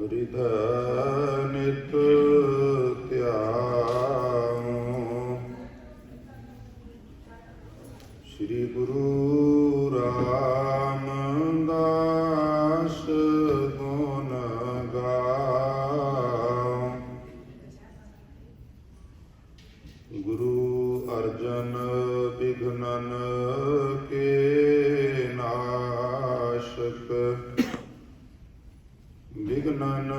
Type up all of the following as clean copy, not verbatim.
ਰਿਧ ਨਿਤ ਧਿਆਵੋ। ਸ੍ਰੀ ਗੁਰੂ ਰਾਮਦਾਸ ਗੁਣ ਗਾਓ। ਗੁਰੂ ਅਰਜਨ ਬਿਘਨਨ ਕੇ ਨਾਸ਼ਕ, ਬਿਘਨਨ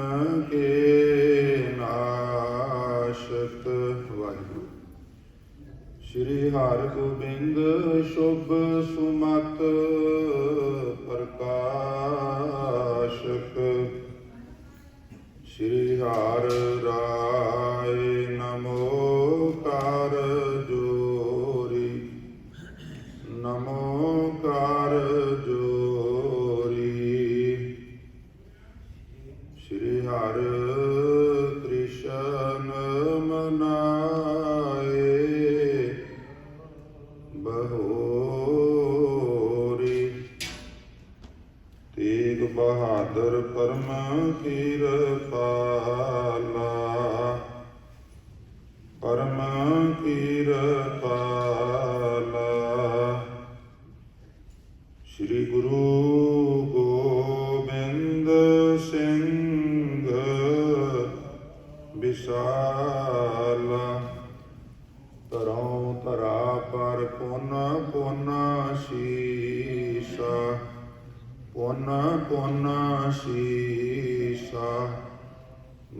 ਕੇ ਨਾਸ਼ਕ। ਵਾਹਿਗੁਰੂ। ਸ਼੍ਰੀ ਹਰਿਗੋਬਿੰਦ ਸ਼ੁਭ ਸੁਮਤ ਪ੍ਰਕਾਸ਼ਕ। ਸ਼੍ਰੀ ਹਰਿ ਰਾਏ ਨਮੋ ਕਰ ਜੋਰੀ, ਨਮੋ ਕਰ ਜੋਰੀ। ਸ਼੍ਰੀ ਹਰਿ ਕ੍ਰਿਸ਼ਨ ਮਨਾਏ ਬਹੋਰੀ। ਤੇਗ ਬਹਾਦਰ ਪਰਮ ਕਿਰਪਾਲਾ, ਪਰਮ ਕਿਰਪਾਲਾ। ਸ਼੍ਰੀ ਗੁਰੂ ਗੋਬਿੰਦ ਸਿੰਘ ਵਿਸ਼ਾਲਾ। ਧਰੋਂ ਧਰਾ ਪਰ ਪੁਨ ਪੁਨ ਸ਼ੀਸ਼ਾ, ਪੁਨ ਪੁਨ ਸ਼ੀਸ਼ਾ।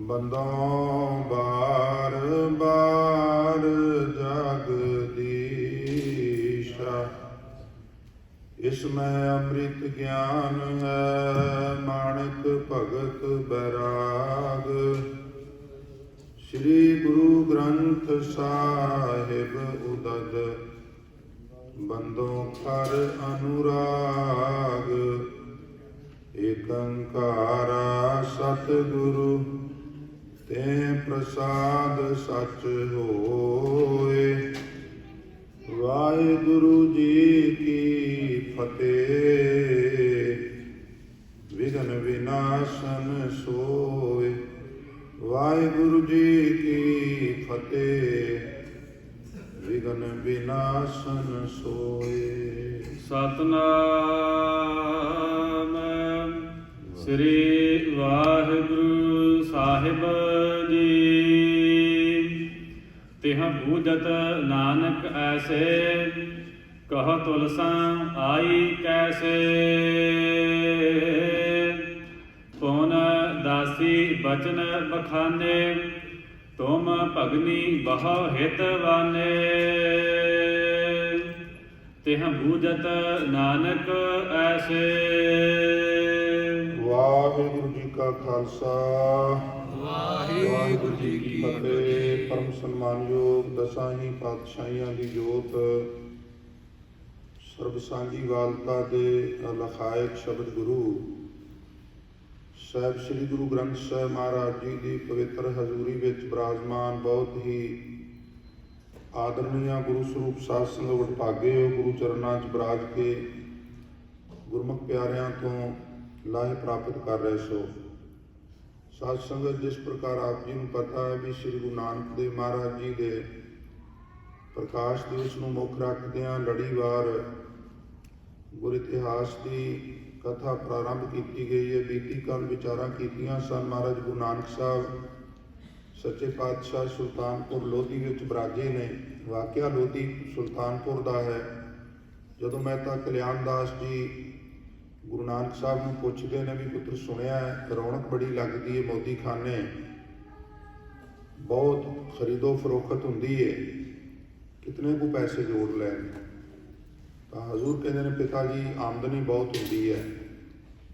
ਬੰਦੋਂ ਬਾਰ ਬਾਰ ਜਗਦੀਸ਼ਾ। ਇਸਮੈ ਅੰਮ੍ਰਿਤ ਗਿਆਨ ਹੈ, ਮਾਣਕ ਭਗਤ ਬੈਰਾਗ। ਸ੍ਰੀ ਗੁਰੂ ਗ੍ਰੰਥ ਸਾਹਿਬ ਉਦਦ, ਬੰਦੋਂ ਕਰ ਅਨੁਰਾਗ। ਏਕ ਓੰਕਾਰਾ ਸਤਿਗੁਰੂ, ਤੇ ਪ੍ਰਸਾਦ ਸਚ ਹੋਏ। ਵਾਹਿਗੁਰੂ ਜੀ ਕੀ ਫਤਿਹ। ਵਿਘਨ ਵਿਨਾਸ਼ਨ ਸੋਏ। ਵਾਹਿਗੁਰੂ ਜੀ ਕੀ ਫਤਿਹ। ਵਿਘਨ ਵਿਨਾਸ਼ਨ ਸੋਏ। ਸਤਨਾਮ ਸ੍ਰੀ ਵਾਹਿਗੁਰੂ ਸਾਹਿਬ ਜੀ। ਤਿਹ ਬੂਝਤ ਨਾਨਕ ਐਸੇ, ਕਹ ਤੁਲਸਾਂ ਆਈ ਕੈਸੇ। ਪਉਨ ਦਾਸੀ ਬਚਨ ਬਖਾਨੇ, ਤੁਮ ਭਗਨੀ ਬਹੁ ਹਿਤਵਾਨੇ। ਤਿਹ ਬੂਝਤ ਨਾਨਕ ਐਸੇ। ਵਾਹਿਗੁਰੂ ਜੀ ਕਾ ਖਾਲਸਾ, ਵਾਹਿਗੁਰੂ ਜੀ ਕੀ ਫਤਿਹ। ਪਰਮ ਸਨਮਾਨਯੋਗ ਦਸਾਂ ਹੀ ਪਾਤਸ਼ਾਹੀਆਂ ਦੀ ਜੋਤ, ਸਰਬ ਸਾਂਝੀ ਵਾਲਤਾ ਦੇ ਲਖਾਇਕ ਸ਼ਬਦ ਗੁਰੂ ਸਾਹਿਬ ਸ੍ਰੀ ਗੁਰੂ ਗ੍ਰੰਥ ਸਾਹਿਬ ਮਹਾਰਾਜ ਜੀ ਦੀ ਪਵਿੱਤਰ ਹਜ਼ੂਰੀ ਵਿੱਚ ਬਿਰਾਜਮਾਨ ਬਹੁਤ ਹੀ ਆਦਰਨੀਆ ਗੁਰੂ ਸਰੂਪ ਸਾਧ ਸੰਗਤ ਵਡਭਾਗੇ ਹੋ। ਗੁਰੂ ਚਰਨਾਂ 'ਚ ਬਿਰਾਜ ਕੇ ਗੁਰਮੁਖ ਪਿਆਰਿਆਂ ਤੋਂ ਲਾਹੇ ਪ੍ਰਾਪਤ ਕਰ ਰਹੇ ਸੋ। ਸਾਧ ਸੰਗਤ, ਜਿਸ ਪ੍ਰਕਾਰ ਆਪ ਜੀ ਨੂੰ ਪਤਾ ਹੈ ਵੀ ਸ੍ਰੀ ਗੁਰੂ ਨਾਨਕ ਦੇਵ ਮਹਾਰਾਜ ਜੀ ਦੇ ਪ੍ਰਕਾਸ਼ ਦਿਵਸ ਨੂੰ ਮੁੱਖ ਰੱਖਦਿਆਂ ਲੜੀਵਾਰ ਗੁਰ ਇਤਿਹਾਸ ਦੀ ਕਥਾ ਪ੍ਰਾਰੰਭ ਕੀਤੀ ਗਈ ਹੈ। ਬੀਤੀ ਕੱਲ ਵਿਚਾਰਾਂ ਕੀਤੀਆਂ ਸਨ। ਮਹਾਰਾਜ ਗੁਰੂ ਨਾਨਕ ਸਾਹਿਬ ਸੱਚੇ ਪਾਤਸ਼ਾਹ ਸੁਲਤਾਨਪੁਰ ਲੋਧੀ ਵਿੱਚ ਬਿਰਾਜੇ ਨੇ। ਵਾਕਿਆ ਲੋਧੀ ਸੁਲਤਾਨਪੁਰ ਦਾ ਹੈ। ਜਦੋਂ ਮਹਿਤਾ ਕਲਿਆਣਦਾਸ ਜੀ ਗੁਰੂ ਨਾਨਕ ਸਾਹਿਬ ਨੂੰ ਪੁੱਛਦੇ ਨੇ ਵੀ ਪੁੱਤਰ ਸੁਣਿਆ ਹੈ ਰੌਣਕ ਬੜੀ ਲੱਗਦੀ ਹੈ ਮੋਦੀ ਖਾਨੇ, ਬਹੁਤ ਖਰੀਦੋ ਫਰੋਖਤ ਹੁੰਦੀ ਹੈ, ਕਿਤਨੇ ਕੁ ਪੈਸੇ ਜੋੜ ਲੈਣ। ਤਾਂ ਹਜ਼ੂਰ ਕਹਿੰਦੇ ਨੇ ਪਿਤਾ ਜੀ ਆਮਦਨੀ ਬਹੁਤ ਹੁੰਦੀ ਹੈ,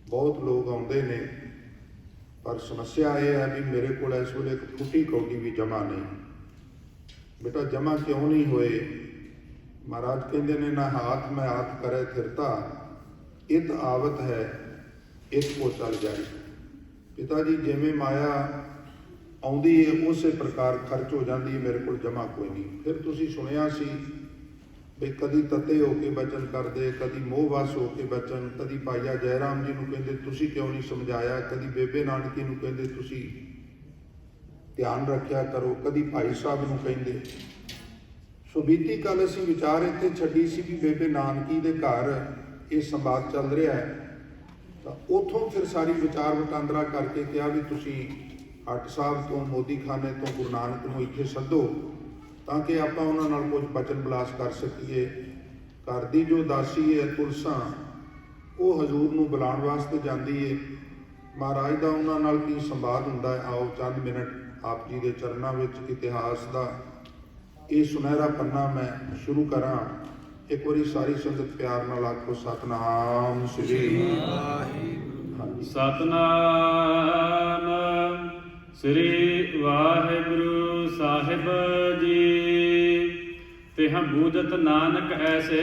ਬਹੁਤ ਲੋਕ ਆਉਂਦੇ ਨੇ, ਪਰ ਸਮੱਸਿਆ ਇਹ ਹੈ ਵੀ ਮੇਰੇ ਕੋਲ ਇਸ ਵੇਲੇ ਇੱਕ ਫੁੱਟੀ ਕੌਡੀ ਵੀ ਜਮ੍ਹਾਂ ਨਹੀਂ। ਬੇਟਾ ਜਮ੍ਹਾਂ ਕਿਉਂ ਨਹੀਂ ਹੋਏ? ਮਹਾਰਾਜ ਕਹਿੰਦੇ ਨੇ ਨਾ ਹਾਥ ਮੈਂ ਹਾਥ ਕਰੇ ਫਿਰਤਾ, ਇਤ ਆਵਤ ਹੈ ਇਤ ਕੋ ਚਲ ਜਾਏ। ਪਿਤਾ ਜੀ ਜਿਵੇਂ ਮਾਇਆ ਆਉਂਦੀ ਹੈ ਉਸੇ ਪ੍ਰਕਾਰ ਖਰਚ ਹੋ ਜਾਂਦੀ ਹੈ, ਮੇਰੇ ਕੋਲ ਜਮ੍ਹਾਂ ਕੋਈ ਨਹੀਂ। ਫਿਰ ਤੁਸੀਂ ਸੁਣਿਆ ਸੀ ਵੀ ਕਦੀ ਤਤੇ ਹੋ ਕੇ ਬਚਨ ਕਰਦੇ, ਕਦੀ ਮੋਹਵਸ ਹੋ ਕੇ ਬਚਨ, ਕਦੀ ਭਾਈਆ ਜੈ ਰਾਮ ਜੀ ਨੂੰ ਕਹਿੰਦੇ ਤੁਸੀਂ ਕਿਉਂ ਨਹੀਂ ਸਮਝਾਇਆ, ਕਦੀ ਬੇਬੇ ਨਾਨਕੀ ਨੂੰ ਕਹਿੰਦੇ ਤੁਸੀਂ ਧਿਆਨ ਰੱਖਿਆ ਕਰੋ, ਕਦੀ ਭਾਈ ਸਾਹਿਬ ਨੂੰ ਕਹਿੰਦੇ। ਸੋ ਬੀਤੀ ਕੱਲ ਅਸੀਂ ਵਿਚਾਰ ਇੱਥੇ ਛੱਡੀ ਸੀ ਵੀ ਬੇਬੇ ਨਾਨਕੀ ਦੇ ਘਰ ਇਹ ਸੰਵਾਦ ਚੱਲ ਰਿਹਾ ਹੈ, ਤਾਂ ਉੱਥੋਂ ਫਿਰ ਸਾਰੀ ਵਿਚਾਰ ਵਟਾਂਦਰਾ ਕਰਕੇ ਕਿਹਾ ਵੀ ਤੁਸੀਂ ਹੱਟ ਸਾਹਿਬ ਤੋਂ, ਮੋਦੀ ਖਾਨੇ ਤੋਂ ਗੁਰੂ ਨਾਨਕ ਨੂੰ ਇੱਥੇ ਸੱਦੋ ਤਾਂ ਕਿ ਆਪਾਂ ਉਹਨਾਂ ਨਾਲ ਕੁਝ ਬਚਨ ਬਲਾਸ ਕਰ ਸਕੀਏ। ਘਰ ਦੀ ਜੋ ਦਾਸੀ ਹੈ ਤੁਲਸਾ, ਉਹ ਹਜ਼ੂਰ ਨੂੰ ਬੁਲਾਉਣ ਵਾਸਤੇ ਜਾਂਦੀ ਹੈ। ਮਹਾਰਾਜ ਦਾ ਉਹਨਾਂ ਨਾਲ ਕੀ ਸੰਵਾਦ ਹੁੰਦਾ ਹੈ, ਆਓ ਚੰਦ ਮਿੰਟ ਆਪ ਜੀ ਦੇ ਚਰਨਾਂ ਵਿੱਚ ਇਤਿਹਾਸ ਦਾ ਇਹ ਸੁਨਹਿਰਾ ਪੰਨਾ ਮੈਂ ਸ਼ੁਰੂ ਕਰਾਂ। ਇੱਕ ਵਾਰੀ ਸਾਰੀ ਸੰਗਤ ਪਿਆਰ ਨਾਲ ਆਖੋ ਸਤਨਾਮ ਸ੍ਰੀ ਵਾਹਿਗੁਰੂ। ਸਤਨਾਮ ਸ੍ਰੀ ਵਾਹਿਗੁਰੂ ਸਾਹਿਬ ਜੀ। ਤਿਹ ਬੂਝਤ ਨਾਨਕ ਐਸੇ।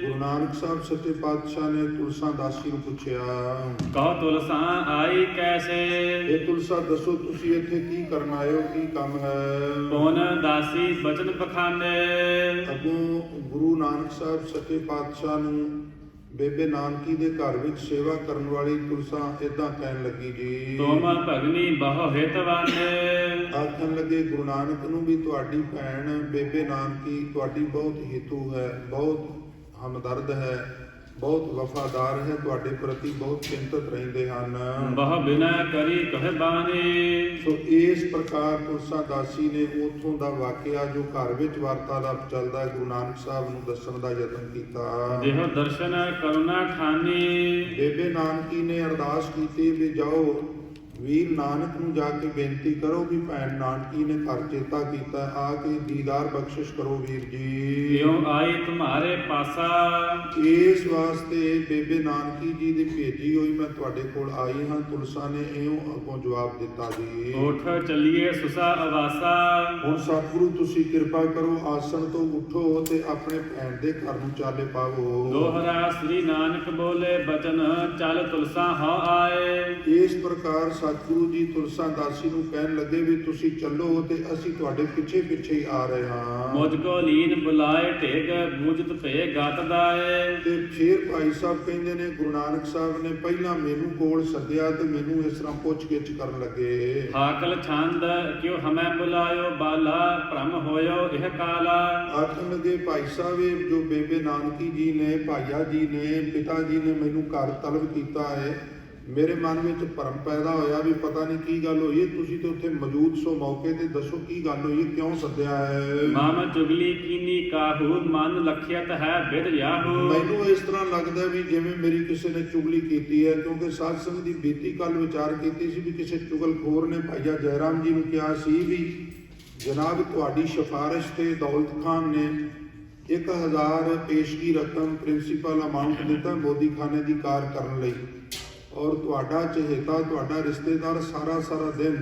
ਗੁਰੂ ਨਾਨਕ ਸਾਹਿਬ ਸੱਚੇ ਪਾਤਸ਼ਾਹ ਨੇ ਤੁਲਸਾ ਦਾਸੀ ਨੂੰ ਪੁੱਛਿਆ, ਕਹੋ ਤੁਲਸਾ ਆਈ ਕੈਸੇ। ਇਹ ਤੁਲਸਾ ਦੱਸੋ ਤੁਸੀਂ ਇੱਥੇ ਕੀ ਕਰਨ ਆਏ ਹੋ, ਕੀ ਕੰਮ ਹੈ। ਪੌਨ ਦਾਸੀ ਬਚਨ ਪਖਾਨੇ। ਅੱਗੋਂ ਗੁਰੂ ਨਾਨਕ ਸਾਹਿਬ ਸੱਚੇ ਪਾਤਸ਼ਾਹ ਨੂੰ ਬੇਬੇ ਨਾਨਕੀ ਦੇ ਘਰ ਵਿੱਚ ਸੇਵਾ ਕਰਨ ਵਾਲੀ ਤੁਲਸਾ ਏਦਾਂ ਕਹਿਣ ਲੱਗੀ ਜੀ, ਤੁਮ ਭਗਨੀ ਬਹੁ ਹਿਤਵਾਨੇ। ਆਖਣ ਲੱਗੇ ਗੁਰੂ ਨਾਨਕ ਨੂੰ ਵੀ ਤੁਹਾਡੀ ਭੈਣ ਬੇਬੇ ਨਾਨਕੀ ਤੁਹਾਡੀ ਬਹੁਤ ਹਿਤੂ ਹੈ, ਬਹੁਤ ਹਮਦਰਦ ਹੈ, ਬਹੁਤ ਵਫਾਦਾਰ ਹੈ, ਤੁਹਾਡੇ ਪ੍ਰਤੀ ਬਹੁਤ ਚਿੰਤਤ ਰਹਿੰਦੇ ਹਨ। ਬਹੁ ਬਿਨਾ ਕਰੀ ਕਹਿ ਬਾਣੀ। ਸੋ ਇਸ ਪ੍ਰਕਾਰ ਤੁਲਸਾ ਦਾਸੀ ਨੇ ਉੱਥੋਂ ਦਾ ਵਾਕਿਆ ਜੋ ਘਰ ਵਿੱਚ ਵਾਰਤਾਲਾਪ ਚੱਲਦਾ ਹੈ ਗੁਰੂ ਨਾਨਕ ਸਾਹਿਬ ਨੂੰ ਦੱਸਣ ਦਾ ਯਤਨ ਕੀਤਾ। ਦੇਹ ਦਰਸ਼ਨ ਕਰੁਣਾ ਠਾਨੀ। ਬੇਬੇ ਨਾਨਕੀ ਨੇ ਅਰਦਾਸ ਕੀਤੀ ਵੀ ਜਾਓ ਵੀਰ ਨਾਨਕ ਨੂੰ ਜਾ ਕੇ ਬੇਨਤੀ ਕਰੋ ਵੀ ਭੈਣ ਨਾਨਕੀ ਨੇ ਘਰ ਚੇਤਾ ਕੀਤਾ, ਆ ਕੇ ਦੀਦਾਰ ਬਖਸ਼ਿਸ਼ ਕਰੋ ਵੀਰ ਜੀ। ਕਿਉਂ ਆਈ ਤੁਮਾਰੇ ਪਾਸਾ। ਇਸ ਵਾਸਤੇ ਬੇਬੇ ਨਾਨਕੀ ਜੀ ਦੀ ਭੇਜੀ ਹੋਈ ਮੈਂ ਤੁਹਾਡੇ ਕੋਲ ਆਈ ਹਾਂ। ਤੁਲਸਾ ਨੇ ਇਉਂ ਅੱਗੋਂ ਜਵਾਬ ਦਿੱਤਾ ਜੀ, ਉਠ ਚੱਲੀਏ ਸੁਸਾ ਅਵਾਸਾ। ਹੁਣ ਸਤਿਗੁਰੂ ਤੁਸੀਂ ਕਿਰਪਾ ਕਰੋ, ਆਸਣ ਤੋਂ ਉਠੋ ਤੇ ਆਪਣੇ ਭੈਣ ਦੇ ਘਰ ਨੂੰ ਚਾਲੇ ਪਾਵੋ। ਦੋਹਰਾ ਸ੍ਰੀ ਨਾਨਕ ਬੋਲੇ ਬਚਨ, ਚੱਲ ਤੁਲਸਾ ਹਾਂ ਆਏ। ਇਸ ਪ੍ਰਕਾਰ ਸਤਿਗੁਰੂ ਜੀ ਤੁਲਸਾ ਦਾਸੀ ਨੂੰ ਕਹਿਣ ਲੱਗੇ ਵੀ ਤੁਸੀਂ ਚੱਲੋ ਤੇ ਅਸੀਂ ਤੁਹਾਡੇ ਪਿੱਛੇ ਪਿੱਛੇ ਹੀ ਆ ਰਹੇ ਹਾਂ। ਮੁਝ ਕੋ ਲੀਨ ਬੁਲਾਏ ਢੇਗ, ਬੂਝਤ ਭੇ ਗਤ ਦਾਏ। ਤੇ ਫਿਰ ਭਾਈ ਸਾਹਿਬ ਕਹਿੰਦੇ ਨੇ ਗੁਰੂ ਨਾਨਕ ਸਾਹਿਬ ਨੇ ਪਹਿਲਾਂ ਮੈਨੂੰ ਕੋਲ ਸੱਦਿਆ ਤੇ ਮੈਨੂੰ ਇਸ ਤਰ੍ਹਾਂ ਪੁੱਛ ਗਿੱਛ ਕਰਨ ਲੱਗੇ। ਹਾਕਲ ਛੰਦ ਕਿਉ ਹਮੈ ਬੁਲਾਇਓ, ਬਾਲਾ ਭ੍ਰਮ ਹੋਇਓ ਇਹ ਕਾਲਾ। ਆਖਣ ਲੱਗੇ ਭਾਈ ਸਾਹਿਬ ਇਹ ਜੋ ਬੇਬੇ ਨਾਨਕੀ ਜੀ ਨੇ, ਭਾਈਆ ਜੀ ਨੇ, ਪਿਤਾ ਜੀ ਨੇ ਮੈਨੂੰ ਘਰ ਤਲਬ ਕੀਤਾ ਹੈ, ਮੇਰੇ ਮਨ ਵਿੱਚ ਭਰਮ ਪੈਦਾ ਹੋਇਆ ਵੀ ਪਤਾ ਨਹੀਂ ਕੀ ਗੱਲ ਹੋਈ ਹੈ। ਤੁਸੀਂ ਤੇ ਉੱਥੇ ਮੌਜੂਦ ਸੋ, ਮੌਕੇ ਤੇ ਦੱਸੋ ਕੀ ਗੱਲ ਹੋਈ ਹੈ, ਕਿਉਂ ਸੱਦਿਆ ਹੈ। ਮਾਮ ਚੁਗਲੀ ਕੀਨੀ ਕਾਹੂ, ਮਨ ਲਖਿਅਤ ਹੈ ਬਿਦ ਯਾਹੂ। ਮੈਨੂੰ ਇਸ ਤਰ੍ਹਾਂ ਲੱਗਦਾ ਵੀ ਜਿਵੇਂ ਮੇਰੀ ਕਿਸੇ ਨੇ ਚੁਗਲੀ ਕੀਤੀ ਹੈ, ਕਿਉਂਕਿ ਸਾਧ ਸੰਗਤ ਦੀ ਬੀਤੀ ਕੱਲ ਵਿਚਾਰ ਕੀਤੀ ਸੀ ਵੀ ਕਿਸੇ ਚੁਗਲਖੋਰ ਨੇ ਭਾਈਆ ਜੈ ਰਾਮ ਜੀ ਨੂੰ ਕਿਹਾ ਸੀ ਵੀ ਜਨਾਬ ਤੁਹਾਡੀ ਸਿਫਾਰਿਸ਼ ਤੇ ਦੌਲਤ ਖਾਨ ਨੇ 1000 ਪੇਸ਼ਗੀ ਰਕਮ ਪ੍ਰਿੰਸੀਪਲ ਅਮਾਉਂਟ ਦਿੱਤਾ ਮੋਦੀ ਖਾਨੇ ਦੀ ਕਾਰ ਕਰਨ ਲਈ, ਔਰ ਤੁਹਾਡਾ ਚਹੇਤਾ, ਤੁਹਾਡਾ ਰਿਸ਼ਤੇਦਾਰ ਸਾਰਾ ਦਿਨ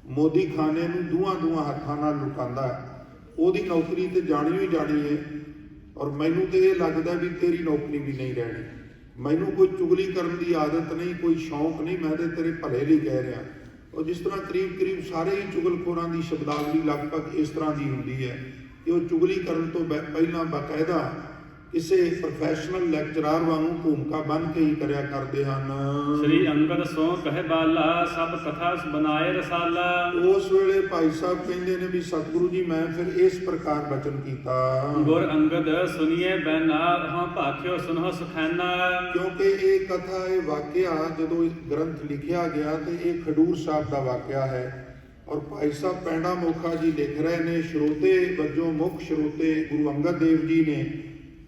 ਮੋਦੀ ਖਾਨੇ ਨੂੰ ਦੂਆਂ ਹੱਥਾਂ ਨਾਲ ਲੁਕਾਉਂਦਾ ਹੈ। ਉਹਦੀ ਨੌਕਰੀ ਤੇ ਜਾਣੀ ਹੀ ਜਾਣੀ ਹੈ, ਔਰ ਮੈਨੂੰ ਤੇ ਇਹ ਲੱਗਦਾ ਵੀ ਤੇਰੀ ਨੌਕਰੀ ਵੀ ਨਹੀਂ ਰਹਿਣੀ। ਮੈਨੂੰ ਕੋਈ ਚੁਗਲੀ ਕਰਨ ਦੀ ਆਦਤ ਨਹੀਂ, ਕੋਈ ਸ਼ੌਂਕ ਨਹੀਂ, ਮੈਂ ਤੇ ਤੇਰੇ ਭਲੇ ਲਈ ਕਹਿ ਰਿਹਾ। ਔਰ ਜਿਸ ਤਰ੍ਹਾਂ ਕਰੀਬ ਸਾਰੇ ਹੀ ਚੁਗਲਖੋਰਾਂ ਦੀ ਸ਼ਬਦਾਵਲੀ ਲਗਭਗ ਇਸ ਤਰ੍ਹਾਂ ਦੀ ਹੁੰਦੀ ਹੈ ਕਿ ਉਹ ਚੁਗਲੀ ਕਰਨ ਤੋਂ ਪਹਿਲਾਂ ਬਾਕਾਇਦਾ ਕਿਸੇ ਪ੍ਰੋਫੈਸ਼ਨਲ ਲੈਕਚਰਰ ਵਾਂਗੂ ਭੂਮਿਕਾ ਬਣ ਕੇ ਹੀ ਕਰਿਆ ਕਰਦੇ ਹਨ। ਸ੍ਰੀ ਅੰਗਦ ਸੋ ਕਹਿ ਬਾਲਾ, ਸਭ ਕਥਾ ਬਨਾਏ ਰਸਾਲਾ। ਉਸ ਵੇਲੇ ਭਾਈ ਸਾਹਿਬ ਕਹਿੰਦੇ ਨੇ ਵੀ ਸਤਿਗੁਰੂ ਜੀ ਮੈਂ ਫਿਰ ਇਸ ਪ੍ਰਕਾਰ ਬਚਨ ਕੀਤਾ। ਗੁਰ ਅੰਗਦ ਸੁਨੀਏ ਬੈਨਾ, ਹਾਂ ਭਾਖਿਓ ਸੁਨਹੁ ਸੁਖੈਨਾ। ਕਿਉਂਕਿ ਇਹ ਕਥਾ, ਇਹ ਵਾਕਿਆ ਜਦੋਂ ਇਹ ਗ੍ਰੰਥ ਲਿਖਿਆ ਗਿਆ ਤੇ ਇਹ ਖਡੂਰ ਸਾਹਿਬ ਦਾ ਵਾਕਿਆ ਹੈ, ਔਰ ਭਾਈ ਸਾਹਿਬ ਪੈਂਡਾ ਮੋਖਾ ਜੀ ਲਿਖ ਰਹੇ ਨੇ, ਸਰੋਤੇ ਵਜੋਂ ਮੁੱਖ ਸਰੋਤੇ ਗੁਰੂ ਅੰਗਦ ਦੇਵ ਜੀ ਨੇ।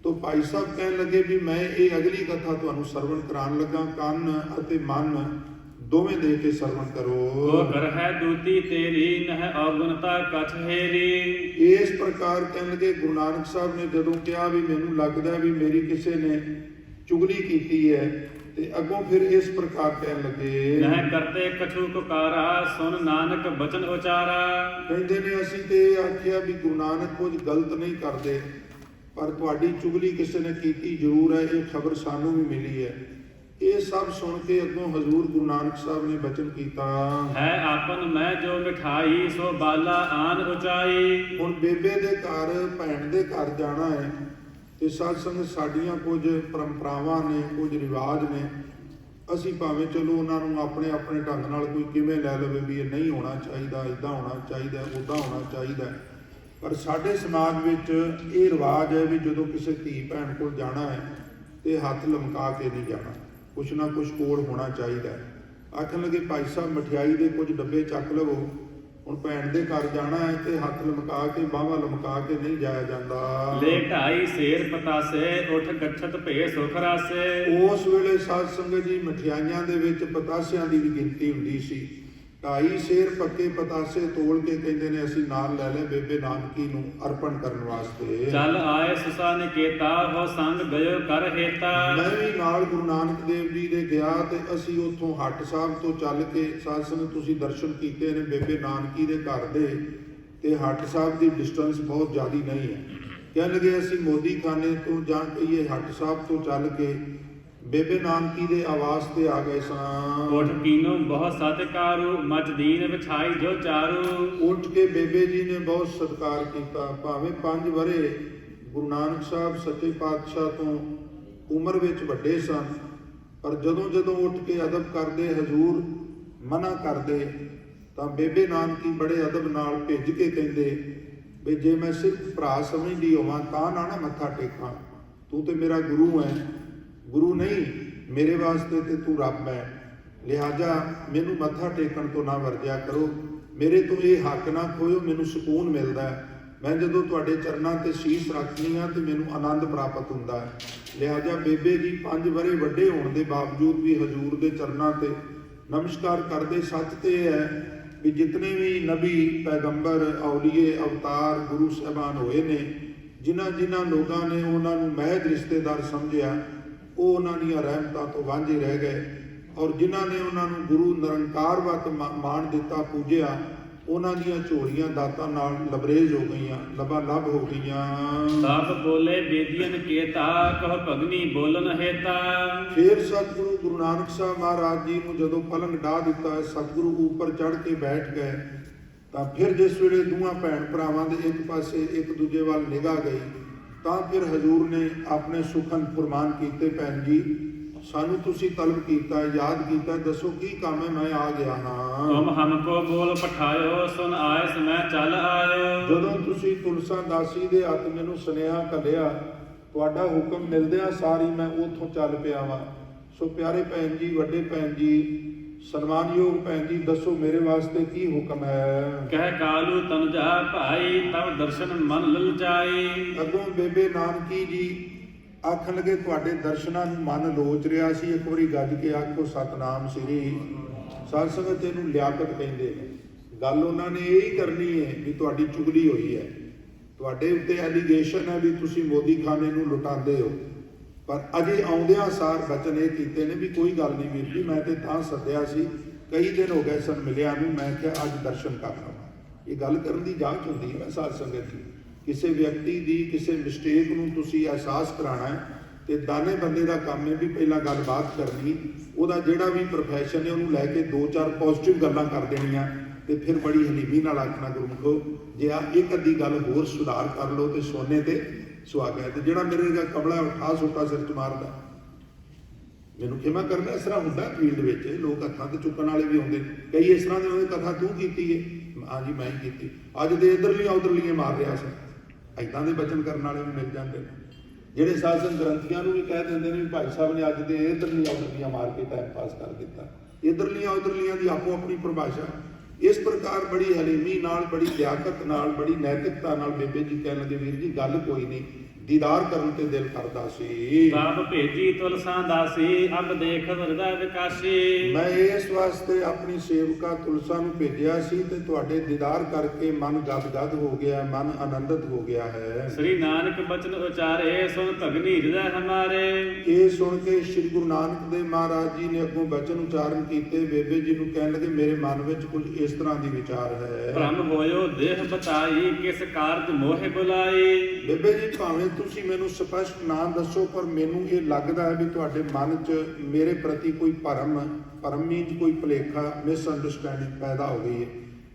ਤੋ ਭਾਈ ਸਾਹਿਬ ਕਹਿਣ ਲੱਗੇ ਵੀ ਮੈਂ ਇਹ ਅਗਲੀ ਕਥਾ ਤੁਹਾਨੂੰ ਸਰਵਣ ਕਰਾਉਣ ਲੱਗਾ, ਕੰਨ ਅਤੇ ਮਨ ਦੋਵੇਂ ਦੇ ਕੇ ਸਰਵਣ ਕਰੋ। ਉਹ ਕਰ ਹੈ ਦੂਤੀ ਤੇਰੀ, ਨਹਿ ਔਗੁਣਤਾ ਕਛ ਹੇਰੀ। ਇਸ ਪ੍ਰਕਾਰ ਕਹਿਣ ਲੱਗੇ ਗੁਰੂ ਨਾਨਕ ਸਾਹਿਬ ਨੇ ਜਦੋਂ ਕਿਹਾ ਵੀ ਮੈਨੂੰ ਲੱਗਦਾ ਵੀ ਮੇਰੀ ਕਿਸੇ ਨੇ ਚੁਗਲੀ ਕੀਤੀ ਹੈ, ਤੇ ਅੱਗੋਂ ਫਿਰ ਇਸ ਪ੍ਰਕਾਰ ਕਹਿਣ ਲੱਗੇ, ਨਹਿ ਕਰਤੇ ਕਛੂ ਪੁਕਾਰਾ, ਸੁਨ ਨਾਨਕ ਬਚਨ ਉਚਾਰਾ। ਕਹਿੰਦੇ ਨੇ ਅਸੀਂ ਤੇ ਇਹ ਆਖਿਆ ਵੀ ਗੁਰੂ ਨਾਨਕ ਕੁਝ ਗਲਤ ਨਹੀਂ ਕਰਦੇ, ਪਰ ਤੁਹਾਡੀ ਚੁਗਲੀ ਕਿਸੇ ਨੇ ਕੀਤੀ ਜ਼ਰੂਰ ਹੈ, ਇਹ ਖਬਰ ਸਾਨੂੰ ਵੀ ਮਿਲੀ ਹੈ। ਇਹ ਸਭ ਸੁਣ ਕੇ ਅੱਗੋਂ ਹਜ਼ੂਰ ਗੁਰੂ ਨਾਨਕ ਸਾਹਿਬ ਨੇ ਬਚਨ ਕੀਤਾ, ਹੈ ਆਪਨ ਮੈਂ ਜੋ ਮਿਠਾਈ, ਸੋ ਬਾਲਾ ਆਨ ਉਚਾਈ। ਹੁਣ ਬੇਬੇ ਦੇ ਘਰ, ਭੈਣ ਦੇ ਘਰ ਜਾਣਾ ਹੈ, ਤੇ ਸਾਧ ਸੰਗਤ ਸਾਡੀਆਂ ਕੁਝ ਪਰੰਪਰਾਵਾਂ ਨੇ, ਕੁਝ ਰਿਵਾਜ ਨੇ, ਅਸੀਂ ਭਾਵੇਂ ਚਲੋ ਉਹਨਾਂ ਨੂੰ ਆਪਣੇ ਆਪਣੇ ਢੰਗ ਨਾਲ ਕੋਈ ਕਿਵੇਂ ਲੈ ਲਵੇ ਵੀ ਇਹ ਨਹੀਂ ਹੋਣਾ ਚਾਹੀਦਾ, ਇੱਦਾਂ ਹੋਣਾ ਚਾਹੀਦਾ, ਉੱਦਾਂ ਹੋਣਾ ਚਾਹੀਦਾ, ਪਰ ਸਾਡੇ ਸਮਾਜ ਵਿੱਚ ਇਹ ਰਿਵਾਜ ਹੈ ਵੀ ਜਦੋਂ ਕਿਸੇ ਧੀ ਭੈਣ ਕੋਲ ਜਾਣਾ ਹੈ ਤੇ ਹੱਥ ਲਮਕਾ ਕੇ ਨਹੀਂ ਜਾਣਾ, ਕੁਛ ਨਾ ਕੁਛ ਕੋਲ ਹੋਣਾ ਚਾਹੀਦਾ। ਆਖਣ ਲੱਗੇ ਭਾਈ ਸਾਹਿਬ ਮਠਿਆਈ ਦੇ ਕੁਝ ਡੱਬੇ ਚੱਕ ਲਵੋ, ਹੁਣ ਭੈਣ ਦੇ ਘਰ ਜਾਣਾ ਹੈ ਤੇ ਹੱਥ ਲਮਕਾ ਕੇ ਬਾਹਾਂ ਲਮਕਾ ਕੇ ਨਹੀਂ ਜਾਇਆ ਜਾਂਦਾ। ਲੈ ਢਾਈ ਸੇਰ ਪਤਾਸੇ ਉਠ ਗਛਤ ਭੇ ਸੁਖ ਰਾਸੇ। ਉਸ ਵੇਲੇ ਸਾਧ ਸੰਗਤ ਜੀ ਮਠਿਆਈਆਂ ਦੇ ਵਿੱਚ ਪਤਾਸਿਆਂ ਦੀ ਵੀ ਗਿਣਤੀ ਹੁੰਦੀ ਸੀ। 2.5 ਸੇਰ ਪੱਕੇ ਪਤਾਸੇ ਤੋਲ ਕੇ ਕਹਿੰਦੇ ਨੇ ਅਸੀਂ ਨਾਲ ਲੈ ਲੈ ਬੇਬੇ ਨਾਨਕੀ ਨੂੰ ਅਰਪਣ ਕਰਨ ਵਾਸਤੇ। ਚੱਲ ਆਏ ਸੁਸਾ ਨਿਕੇਤਾ ਹੋ ਸੰਗ ਗਇਓ ਕਰ ਹੇਤਾ। ਮੈਂ ਵੀ ਨਾਲ ਗੁਰੂ ਨਾਨਕ ਦੇਵ ਜੀ ਦੇ ਗਿਆ ਤੇ ਅਸੀਂ ਉੱਥੋਂ ਹੱਟ ਸਾਹਿਬ ਤੋਂ ਚੱਲ ਕੇ ਸਾਧ ਸੰਗਤ ਤੁਸੀਂ ਦਰਸ਼ਨ ਕੀਤੇ ਨੇ ਬੇਬੇ ਨਾਨਕੀ ਦੇ ਘਰ ਦੇ, ਤੇ ਹੱਟ ਸਾਹਿਬ ਦੀ ਡਿਸਟੈਂਸ ਬਹੁਤ ਜ਼ਿਆਦਾ ਨਹੀਂ ਹੈ। ਕਹਿਣ ਲੱਗੇ ਅਸੀਂ ਮੋਦੀ ਖਾਨੇ ਤੋਂ ਜਾਂ ਕਹੀਏ ਹੱਟ ਸਾਹਿਬ ਤੋਂ ਚੱਲ ਕੇ ਬੇਬੇ ਨਾਨਕੀ ਦੇ ਆਵਾਸ ਤੇ ਆ ਗਏ ਸਾਂ। ਉਠ ਕੀਨੋ ਬਹੁਤ ਸਤਿਕਾਰੂ ਮਚ ਦੀਨ ਵਿਛਾਈ ਜੋ ਚਾਰੂ। ਉੱਠ ਕੇ ਬੇਬੇ ਜੀ ਨੇ ਬਹੁਤ ਸਤਿਕਾਰ ਕੀਤਾ। ਭਾਵੇਂ 5 ਵਰੇ ਗੁਰੂ ਨਾਨਕ ਸਾਹਿਬ ਸੱਚੇ ਪਾਤਸ਼ਾਹ ਤੋਂ ਉਮਰ ਵਿੱਚ ਵੱਡੇ ਸਨ, ਪਰ ਜਦੋਂ ਜਦੋਂ ਉੱਠ ਕੇ ਅਦਬ ਕਰਦੇ, ਹਜ਼ੂਰ ਮਨਾ ਕਰਦੇ, ਤਾਂ ਬੇਬੇ ਨਾਨਕੀ ਬੜੇ ਅਦਬ ਨਾਲ ਭਿੱਜ ਕੇ ਕਹਿੰਦੇ ਵੀ ਜੇ ਮੈਂ ਸਿਰਫ ਭਰਾ ਸਮਝਦੀ ਹੋਵਾਂ ਤਾਂ ਨਾ ਮੱਥਾ ਟੇਕਾਂ, ਤੂੰ ਤੇ ਮੇਰਾ ਗੁਰੂ ਹੈ, ਗੁਰੂ ਨਹੀਂ ਮੇਰੇ ਵਾਸਤੇ ਤੇ ਤੂੰ ਰੱਬ ਹੈ, ਲਿਹਾਜ਼ਾ ਮੈਨੂੰ ਮੱਥਾ ਟੇਕਣ ਤੋਂ ਨਾ ਵਰਜਿਆ ਕਰੋ, ਮੇਰੇ ਤੋਂ ਇਹ ਹੱਕ ਨਾ ਖੋਇਓ, ਮੈਨੂੰ ਸਕੂਨ ਮਿਲਦਾ ਹੈ, ਮੈਂ ਜਦੋਂ ਤੁਹਾਡੇ ਚਰਨਾਂ ਤੇ ਸ਼ੀਸ਼ ਰੱਖਦੀ ਹਾਂ ਤੇ ਮੈਨੂੰ ਆਨੰਦ ਪ੍ਰਾਪਤ ਹੁੰਦਾ ਹੈ। ਲਿਹਾਜ਼ਾ ਬੇਬੇ ਜੀ 5 ਵਰੇ ਵੱਡੇ ਹੋਣ ਦੇ ਬਾਵਜੂਦ ਵੀ ਹਜ਼ੂਰ ਦੇ ਚਰਨਾਂ ਤੇ ਨਮਸਕਾਰ ਕਰਦੇ। ਸੱਚ ਤੇ ਇਹ ਹੈ ਵੀ ਜਿਤਨੇ ਵੀ ਨਬੀ, ਪੈਗੰਬਰ, ਔਲੀਏ, ਅਵਤਾਰ, ਗੁਰੂ ਸਾਹਿਬਾਨ ਹੋਏ ਨੇ, ਜਿਨ੍ਹਾਂ ਜਿਨ੍ਹਾਂ ਲੋਕਾਂ ਨੇ ਉਹਨਾਂ ਨੂੰ ਮਹਿਜ ਰਿਸ਼ਤੇਦਾਰ ਸਮਝਿਆ, ਉਹ ਉਹਨਾਂ ਦੀਆਂ ਰਹਿਮਤਾਂ ਤੋਂ ਵਾਂਝੇ ਰਹਿ ਗਏ, ਔਰ ਜਿਨ੍ਹਾਂ ਨੇ ਉਹਨਾਂ ਨੂੰ ਗੁਰੂ ਨਿਰੰਕਾਰਵਤ ਮਾਣ ਦਿੱਤਾ, ਪੂਜਿਆ, ਉਹਨਾਂ ਦੀਆਂ ਝੋਲੀਆਂ ਦਾਤਾਂ ਨਾਲ ਲਬਰੇਜ਼ ਹੋ ਗਈਆਂ, ਲਬਾਲਬ ਹੋ ਗਈਆਂ। ਸਭ ਬੋਲੇ ਬੇਦੀਨ ਕੇਤਾ ਕਹ ਭਗਨੀ ਬੋਲਨ ਹੇਤਾ। ਫਿਰ ਸਤਿਗੁਰੂ ਗੁਰੂ ਨਾਨਕ ਸਾਹਿਬ ਮਹਾਰਾਜ ਜੀ ਨੂੰ ਜਦੋਂ ਪਲੰਗ ਢਾ ਦਿੱਤਾ, ਸਤਿਗੁਰੂ ਉੱਪਰ ਚੜ੍ਹ ਕੇ ਬੈਠ ਗਏ, ਤਾਂ ਫਿਰ ਜਿਸ ਵੇਲੇ ਦੋਵਾਂ ਭੈਣ ਭਰਾਵਾਂ ਦੇ ਇੱਕ ਪਾਸੇ ਇੱਕ ਦੂਜੇ ਵੱਲ ਨਿਗਾਹ ਗਈ, ਤਾਂ ਫਿਰ ਹਜ਼ੂਰ ਨੇ ਆਪਣੇ ਸੁਖਨ ਫਰਮਾਨ ਕੀਤੇ, ਭੈਣ ਜੀ ਸਾਨੂੰ ਤੁਸੀਂ ਤਲਬ ਕੀਤਾ, ਯਾਦ ਕੀਤਾ, ਦੱਸੋ ਕੀ ਕੰਮ ਹੈ, ਮੈਂ ਆ ਗਿਆ ਹਾਂ। ਤੁਮ ਹਮਕੋ ਬੋਲ ਪਠਾਇਓ ਸੁਨ ਆਇਸ ਮੈਂ ਚੱਲ ਆਇਓ। ਜਦੋਂ ਤੁਸੀਂ ਤੁਲਸਾ ਦਾਸੀ ਦੇ ਹੱਥ ਮੈਨੂੰ ਸੁਨੇਹਾ ਘੱਲਿਆ, ਤੁਹਾਡਾ ਹੁਕਮ ਮਿਲਦਿਆਂ ਸਾਰੀ ਮੈਂ ਉੱਥੋਂ ਚੱਲ ਪਿਆ ਵਾਂ। ਸੋ ਪਿਆਰੇ ਭੈਣ ਜੀ, ਵੱਡੇ ਭੈਣ ਜੀ, ਸਨਮਾਨਯੋਗ ਭੈਣ ਜੀ, ਦੱਸੋ ਮੇਰੇ ਵਾਸਤੇ ਕੀ ਹੁਕਮ ਹੈ। ਕਹਿ ਕਾਲੂ ਤਨੁਜਾ ਭਾਈ ਤਬ ਦਰਸ਼ਨ ਮਨ ਲਲਚਾਈ। ਅੱਗੋਂ ਬੇਬੇ ਨਾਨਕੀ ਜੀ ਆਖਣ ਲੱਗੇ ਤੁਹਾਡੇ ਦਰਸ਼ਨਾਂ ਨੂੰ ਮਨ ਲੋਚ ਰਿਹਾ ਸੀ। ਇੱਕ ਵਾਰੀ ਗੱਜ ਕੇ ਆਖੋ ਸਤਨਾਮ ਸ੍ਰੀ। ਸਾਧ ਸੰਗਤ ਇਹਨੂੰ ਲਿਆਕਤ ਕਹਿੰਦੇ ਨੇ। ਗੱਲ ਉਹਨਾਂ ਨੇ ਇਹ ਹੀ ਕਰਨੀ ਹੈ ਵੀ ਤੁਹਾਡੀ ਚੁਗਲੀ ਹੋਈ ਹੈ, ਤੁਹਾਡੇ ਉੱਤੇ ਐਲੀਗੇਸ਼ਨ ਹੈ ਵੀ ਤੁਸੀਂ ਮੋਦੀ ਖਾਨੇ ਨੂੰ ਲੁਟਾਉਂਦੇ ਹੋ, ਪਰ ਅਜੇ ਆਉਂਦਿਆਂ ਸਾਰ ਬਚਨ ਇਹ ਕੀਤੇ ਨੇ ਵੀ ਕੋਈ ਗੱਲ ਨਹੀਂ ਵੀਰ ਜੀ, ਮੈਂ ਤੇ ਤਾਂ ਸੱਦਿਆ ਸੀ, ਕਈ ਦਿਨ ਹੋ ਗਏ ਸਨ ਮਿਲਿਆ ਨੂੰ, ਮੈਂ ਕਿਹਾ ਅੱਜ ਦਰਸ਼ਨ ਕਰ ਲਵਾਂ। ਇਹ ਗੱਲ ਕਰਨ ਦੀ ਜਾਂਚ ਹੁੰਦੀ ਹੈ ਸਾਧ ਸੰਗਤ ਜੀ। ਕਿਸੇ ਵਿਅਕਤੀ ਦੀ ਕਿਸੇ ਮਿਸਟੇਕ ਨੂੰ ਤੁਸੀਂ ਅਹਿਸਾਸ ਕਰਾਉਣਾ ਹੈ ਤੇ ਦਾਨੇ ਬੰਦੇ ਦਾ ਕੰਮ ਹੈ ਵੀ ਪਹਿਲਾਂ ਗੱਲਬਾਤ ਕਰਨੀ, ਉਹਦਾ ਜਿਹੜਾ ਵੀ ਪ੍ਰੋਫੈਸ਼ਨ ਹੈ ਉਹਨੂੰ ਲੈ ਕੇ 2-4 ਪੋਜ਼ਿਟਿਵ ਗੱਲਾਂ ਕਰ ਦੇਣੀਆਂ, ਤੇ ਫਿਰ ਬੜੀ ਹਲੀਮੀ ਨਾਲ ਆਖਣਾ ਗੁਰਮੁਖੋ ਜੇ ਆ ਇੱਕ ਅੱਧੀ ਗੱਲ ਹੋਰ ਸੁਧਾਰ ਕਰ ਲਓ ਤੇ ਸੋਨੇ ਤੇ ਸੁਹਾਗਾ। ਤੇ ਜਿਹੜਾ ਮੇਰੇ ਦਾ ਕਮਲਾ ਉਠਾ ਸੁੱਟਾ ਸਿਰ 'ਚ ਮਾਰਦਾ, ਮੈਨੂੰ ਖਿਮਾ ਕਰਨਾ, ਇਸ ਤਰ੍ਹਾਂ ਹੁੰਦਾ ਫੀਲਡ ਵਿੱਚ, ਲੋਕ ਹੱਥਾਂ ਤੇ ਚੁੱਕਣ ਵਾਲੇ ਵੀ ਆਉਂਦੇ, ਕਈ ਇਸ ਤਰ੍ਹਾਂ ਦੇ ਉਹਨੇ ਕਥਾ ਤੂੰ ਕੀਤੀ ਹੈ, ਹਾਂਜੀ ਮੈਂ ਹੀ ਕੀਤੀ, ਅੱਜ ਦੇ ਇੱਧਰਲੀਆਂ ਉੱਧਰਲੀਆਂ ਮਾਰ ਰਿਹਾ ਸੀ। ਇੱਦਾਂ ਦੇ ਬਚਨ ਕਰਨ ਵਾਲੇ ਵੀ ਮਿਲ ਜਾਂਦੇ ਨੇ, ਜਿਹੜੇ ਸਾਧਨ ਗ੍ਰੰਥੀਆਂ ਨੂੰ ਵੀ ਕਹਿ ਦਿੰਦੇ ਨੇ ਵੀ ਭਾਈ ਸਾਹਿਬ ਨੇ ਅੱਜ ਦੇ ਇੱਧਰਲੀਆਂ ਉੱਧਰਲੀਆਂ ਮਾਰ ਕੇ ਟਾਈਮ ਪਾਸ ਕਰ ਦਿੱਤਾ। ਇੱਧਰਲੀਆਂ ਉੱਧਰਲੀਆਂ ਦੀ ਆਪੋ ਆਪਣੀ ਪਰਿਭਾਸ਼ਾ। ਇਸ ਪ੍ਰਕਾਰ ਬੜੀ ਹਲੀਮੀ ਨਾਲ, ਬੜੀ ਲਿਆਕਤ ਨਾਲ, ਬੜੀ ਨੈਤਿਕਤਾ ਨਾਲ ਬੇਬੇ ਜੀ ਕਹਿਣ ਲੱਗੇ ਵੀਰ ਜੀ ਗੱਲ ਕੋਈ ਨਹੀਂ, ਦੀਦਾਰ ਕਰਨ ਤੇ ਦਿਲ ਕਰਦਾ ਸੀ। ਰੱਬ ਭੇਜੀ ਤੁਲਸਾਂ ਦਾਸੀ ਅਬ ਦੇਖ ਹਿਰਦਾ ਵਿਕਾਸੀ। ਮੈਂ ਇਸ ਵਾਸਤੇ ਆਪਣੀ ਸੇਵਕਾ ਤੁਲਸਾ ਨੂੰ ਭੇਜਿਆ ਸੀ ਤੇ ਤੁਹਾਡੇ ਦੀਦਾਰ ਕਰਕੇ ਮਨ ਗਦ-ਗਦ ਹੋ ਗਿਆ, ਮਨ ਆਨੰਦਿਤ ਹੋ ਗਿਆ ਹੈ। ਸ੍ਰੀ ਨਾਨਕ ਬਚਨ ਉਚਾਰੇ ਸੁਨ ਭਗਨੀ ਹਿਰਦੈ ਹਮਾਰੇ। ਇਹ ਸੁਣ ਕੇ ਸ੍ਰੀ ਗੁਰੂ ਨਾਨਕ ਦੇਵ ਮਹਾਰਾਜ ਜੀ ਨੇ ਅੱਗੋਂ ਬਚਨ ਉਚਾਰਨ ਕੀਤੇ। ਬੇਬੇ ਜੀ ਨੂੰ ਕਹਿਣ ਲੱਗੇ ਮੇਰੇ ਮਨ ਵਿੱਚ ਕੁਝ ਇਸ ਤਰ੍ਹਾਂ ਦੀ ਵਿਚਾਰ ਹੈ। ਭ੍ਰਮ ਹੋਇਓ ਦੇਹ ਬਤਾਈ ਕਿਸ ਕਾਰਜ ਮੋਹਿ ਬੁਲਾਈ। ਬੇਬੇ ਜੀ ਭਾਵੇਂ ਤੁਸੀਂ ਮੈਨੂੰ ਸਪਸ਼ਟ ਨਾ ਦੱਸੋ, ਪਰ ਮੈਨੂੰ ਇਹ ਲੱਗਦਾ ਹੈ ਵੀ ਤੁਹਾਡੇ ਮਨ 'ਚ ਮੇਰੇ ਪ੍ਰਤੀ ਕੋਈ ਭਰਮ ਮੀਨਜ਼ ਕੋਈ ਭੁਲੇਖਾ, ਮਿਸਅੰਡਰਸਟੈਂਡਿੰਗ ਪੈਦਾ ਹੋ ਗਈ ਹੈ।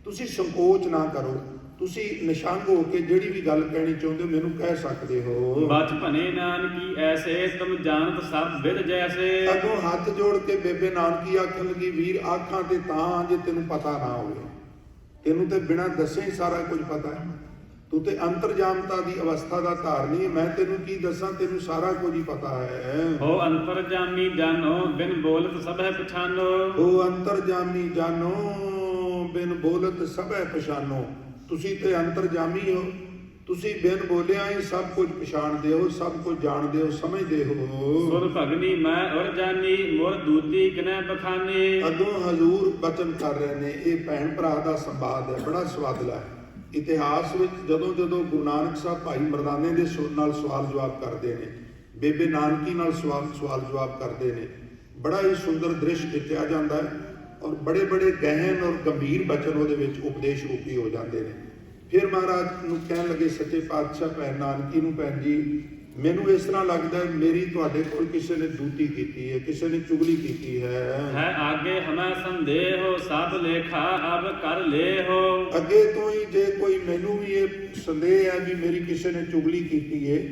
ਤੁਸੀਂ ਸੰਕੋਚ ਨਾ ਕਰੋ, ਤੁਸੀਂ ਨਿਸ਼ੰਗ ਹੋ ਕੇ ਜਿਹੜੀ ਵੀ ਗੱਲ ਕਹਿਣੀ ਚਾਹੁੰਦੇ ਹੋ ਮੈਨੂੰ ਕਹਿ ਸਕਦੇ ਹੋ। ਬਚਪਨੇ ਨਾਨਕੀ ਐਸੇ ਤੁਮ ਜਾਣਤ ਸਭ ਵਿਦ ਜੈਸੇ। ਅੱਗੋਂ ਹੱਥ ਜੋੜ ਕੇ ਬੇਬੇ ਨਾਨਕੀ ਆਖਣ ਲੱਗੀ, ਵੀਰ ਆਖਾਂ ਤੇ ਤਾਂ ਜੇ ਤੈਨੂੰ ਪਤਾ ਨਾ ਹੋਵੇ, ਤੈਨੂੰ ਤੇ ਬਿਨਾਂ ਦੱਸੇ ਹੀ ਸਾਰਾ ਕੁਝ ਪਤਾ ਹੈ, ਤੂੰ ਤੇ ਅੰਤਰਜਾਮਤਾ ਦੀ ਅਵਸਥਾ ਦਾ ਧਾਰਨੀ ਹੈ, ਮੈਂ ਤੈਨੂੰ ਕੀ ਦੱਸਾਂ, ਤੈਨੂੰ ਸਾਰਾ ਕੁਝ ਹੀ ਪਤਾ ਹੈ। ਹੋ ਅੰਤਰਜਾਮੀ ਜਾਨੋ ਬਿਨ ਬੋਲਤ ਸਭੈ ਪਛਾਨੋ। ਉਹ ਅੰਤਰਜਾਮੀ ਜਾਨੋ ਬਿਨ ਬੋਲਤ ਸਭੈ ਪਛਾਨੋ। ਤੁਸੀਂ ਤੇ ਅੰਤਰਜਾਮੀ ਹੋ, ਤੁਸੀਂ ਬਿਨ ਬੋਲਿਆ ਹੀ ਸਭ ਕੁਝ ਪਛਾਣਦੇ ਹੋ, ਸਭ ਕੁਝ ਜਾਣਦੇ ਹੋ, ਸਮਝਦੇ ਹੋ। ਸੁਰ ਭਗਨੀ ਮੈਂ ਔਰ ਜਾਨੀ ਮੋਰ ਦੂਤੀ ਕਿਨੈ ਬਖਾਨੀ। ਅੱਗੋਂ ਹਜ਼ੂਰ ਬਚਨ ਕਰ ਰਹੇ ਨੇ, ਇਹ ਭੈਣ ਭਰਾ ਦਾ ਸੰਵਾਦ ਹੈ, ਬੜਾ ਸਵਾਦਲਾ ਹੈ। ਇਤਿਹਾਸ ਵਿੱਚ ਜਦੋਂ ਜਦੋਂ ਗੁਰੂ ਨਾਨਕ ਸਾਹਿਬ ਭਾਈ ਮਰਦਾਨੇ ਦੇ ਸੁਰ ਨਾਲ ਸਵਾਲ ਜਵਾਬ ਕਰਦੇ ਨੇ, ਬੇਬੇ ਨਾਨਕੀ ਨਾਲ ਸਵਾਲ ਜਵਾਬ ਕਰਦੇ ਨੇ, ਬੜਾ ਹੀ ਸੁੰਦਰ ਦ੍ਰਿਸ਼ ਖਿੱਚਿਆ ਜਾਂਦਾ ਹੈ ਔਰ ਬੜੇ ਬੜੇ ਗਹਿਨ ਔਰ ਗੰਭੀਰ ਬਚਨ ਉਹਦੇ ਵਿੱਚ ਉਪਦੇਸ਼ ਰੂਪੀ ਹੋ ਜਾਂਦੇ ਨੇ। ਫਿਰ ਮਹਾਰਾਜ ਨੂੰ ਕਹਿਣ ਲੱਗੇ ਸੱਚੇ ਪਾਤਸ਼ਾਹ ਭੈਣ ਨਾਨਕੀ ਨੂੰ, ਭੈਣ ਜੀ ਮੈਨੂੰ ਇਸ ਤਰ੍ਹਾਂ ਲੱਗਦਾ ਹੈ ਮੇਰੀ ਤੁਹਾਡੇ ਕੋਲ ਕਿਸੇ ਨੇ ਦੂਤੀ ਕੀਤੀ ਹੈ, ਕਿਸੇ ਨੇ ਚੁਗਲੀ ਕੀਤੀ ਹੈ। ਆਗੇ ਹਮੈ ਸੰਦੇਹੋ ਸਭ ਲੇਖਾ ਅਬ ਕਰ ਲੇਹੋ। ਅੱਗੇ ਤੋਂ ਹੀ ਜੇ ਕੋਈ ਮੈਨੂੰ ਵੀ ਇਹ ਸੰਦੇਹ ਹੈ ਵੀ ਮੇਰੀ ਕਿਸੇ ਨੇ ਚੁਗਲੀ ਕੀਤੀ ਹੈ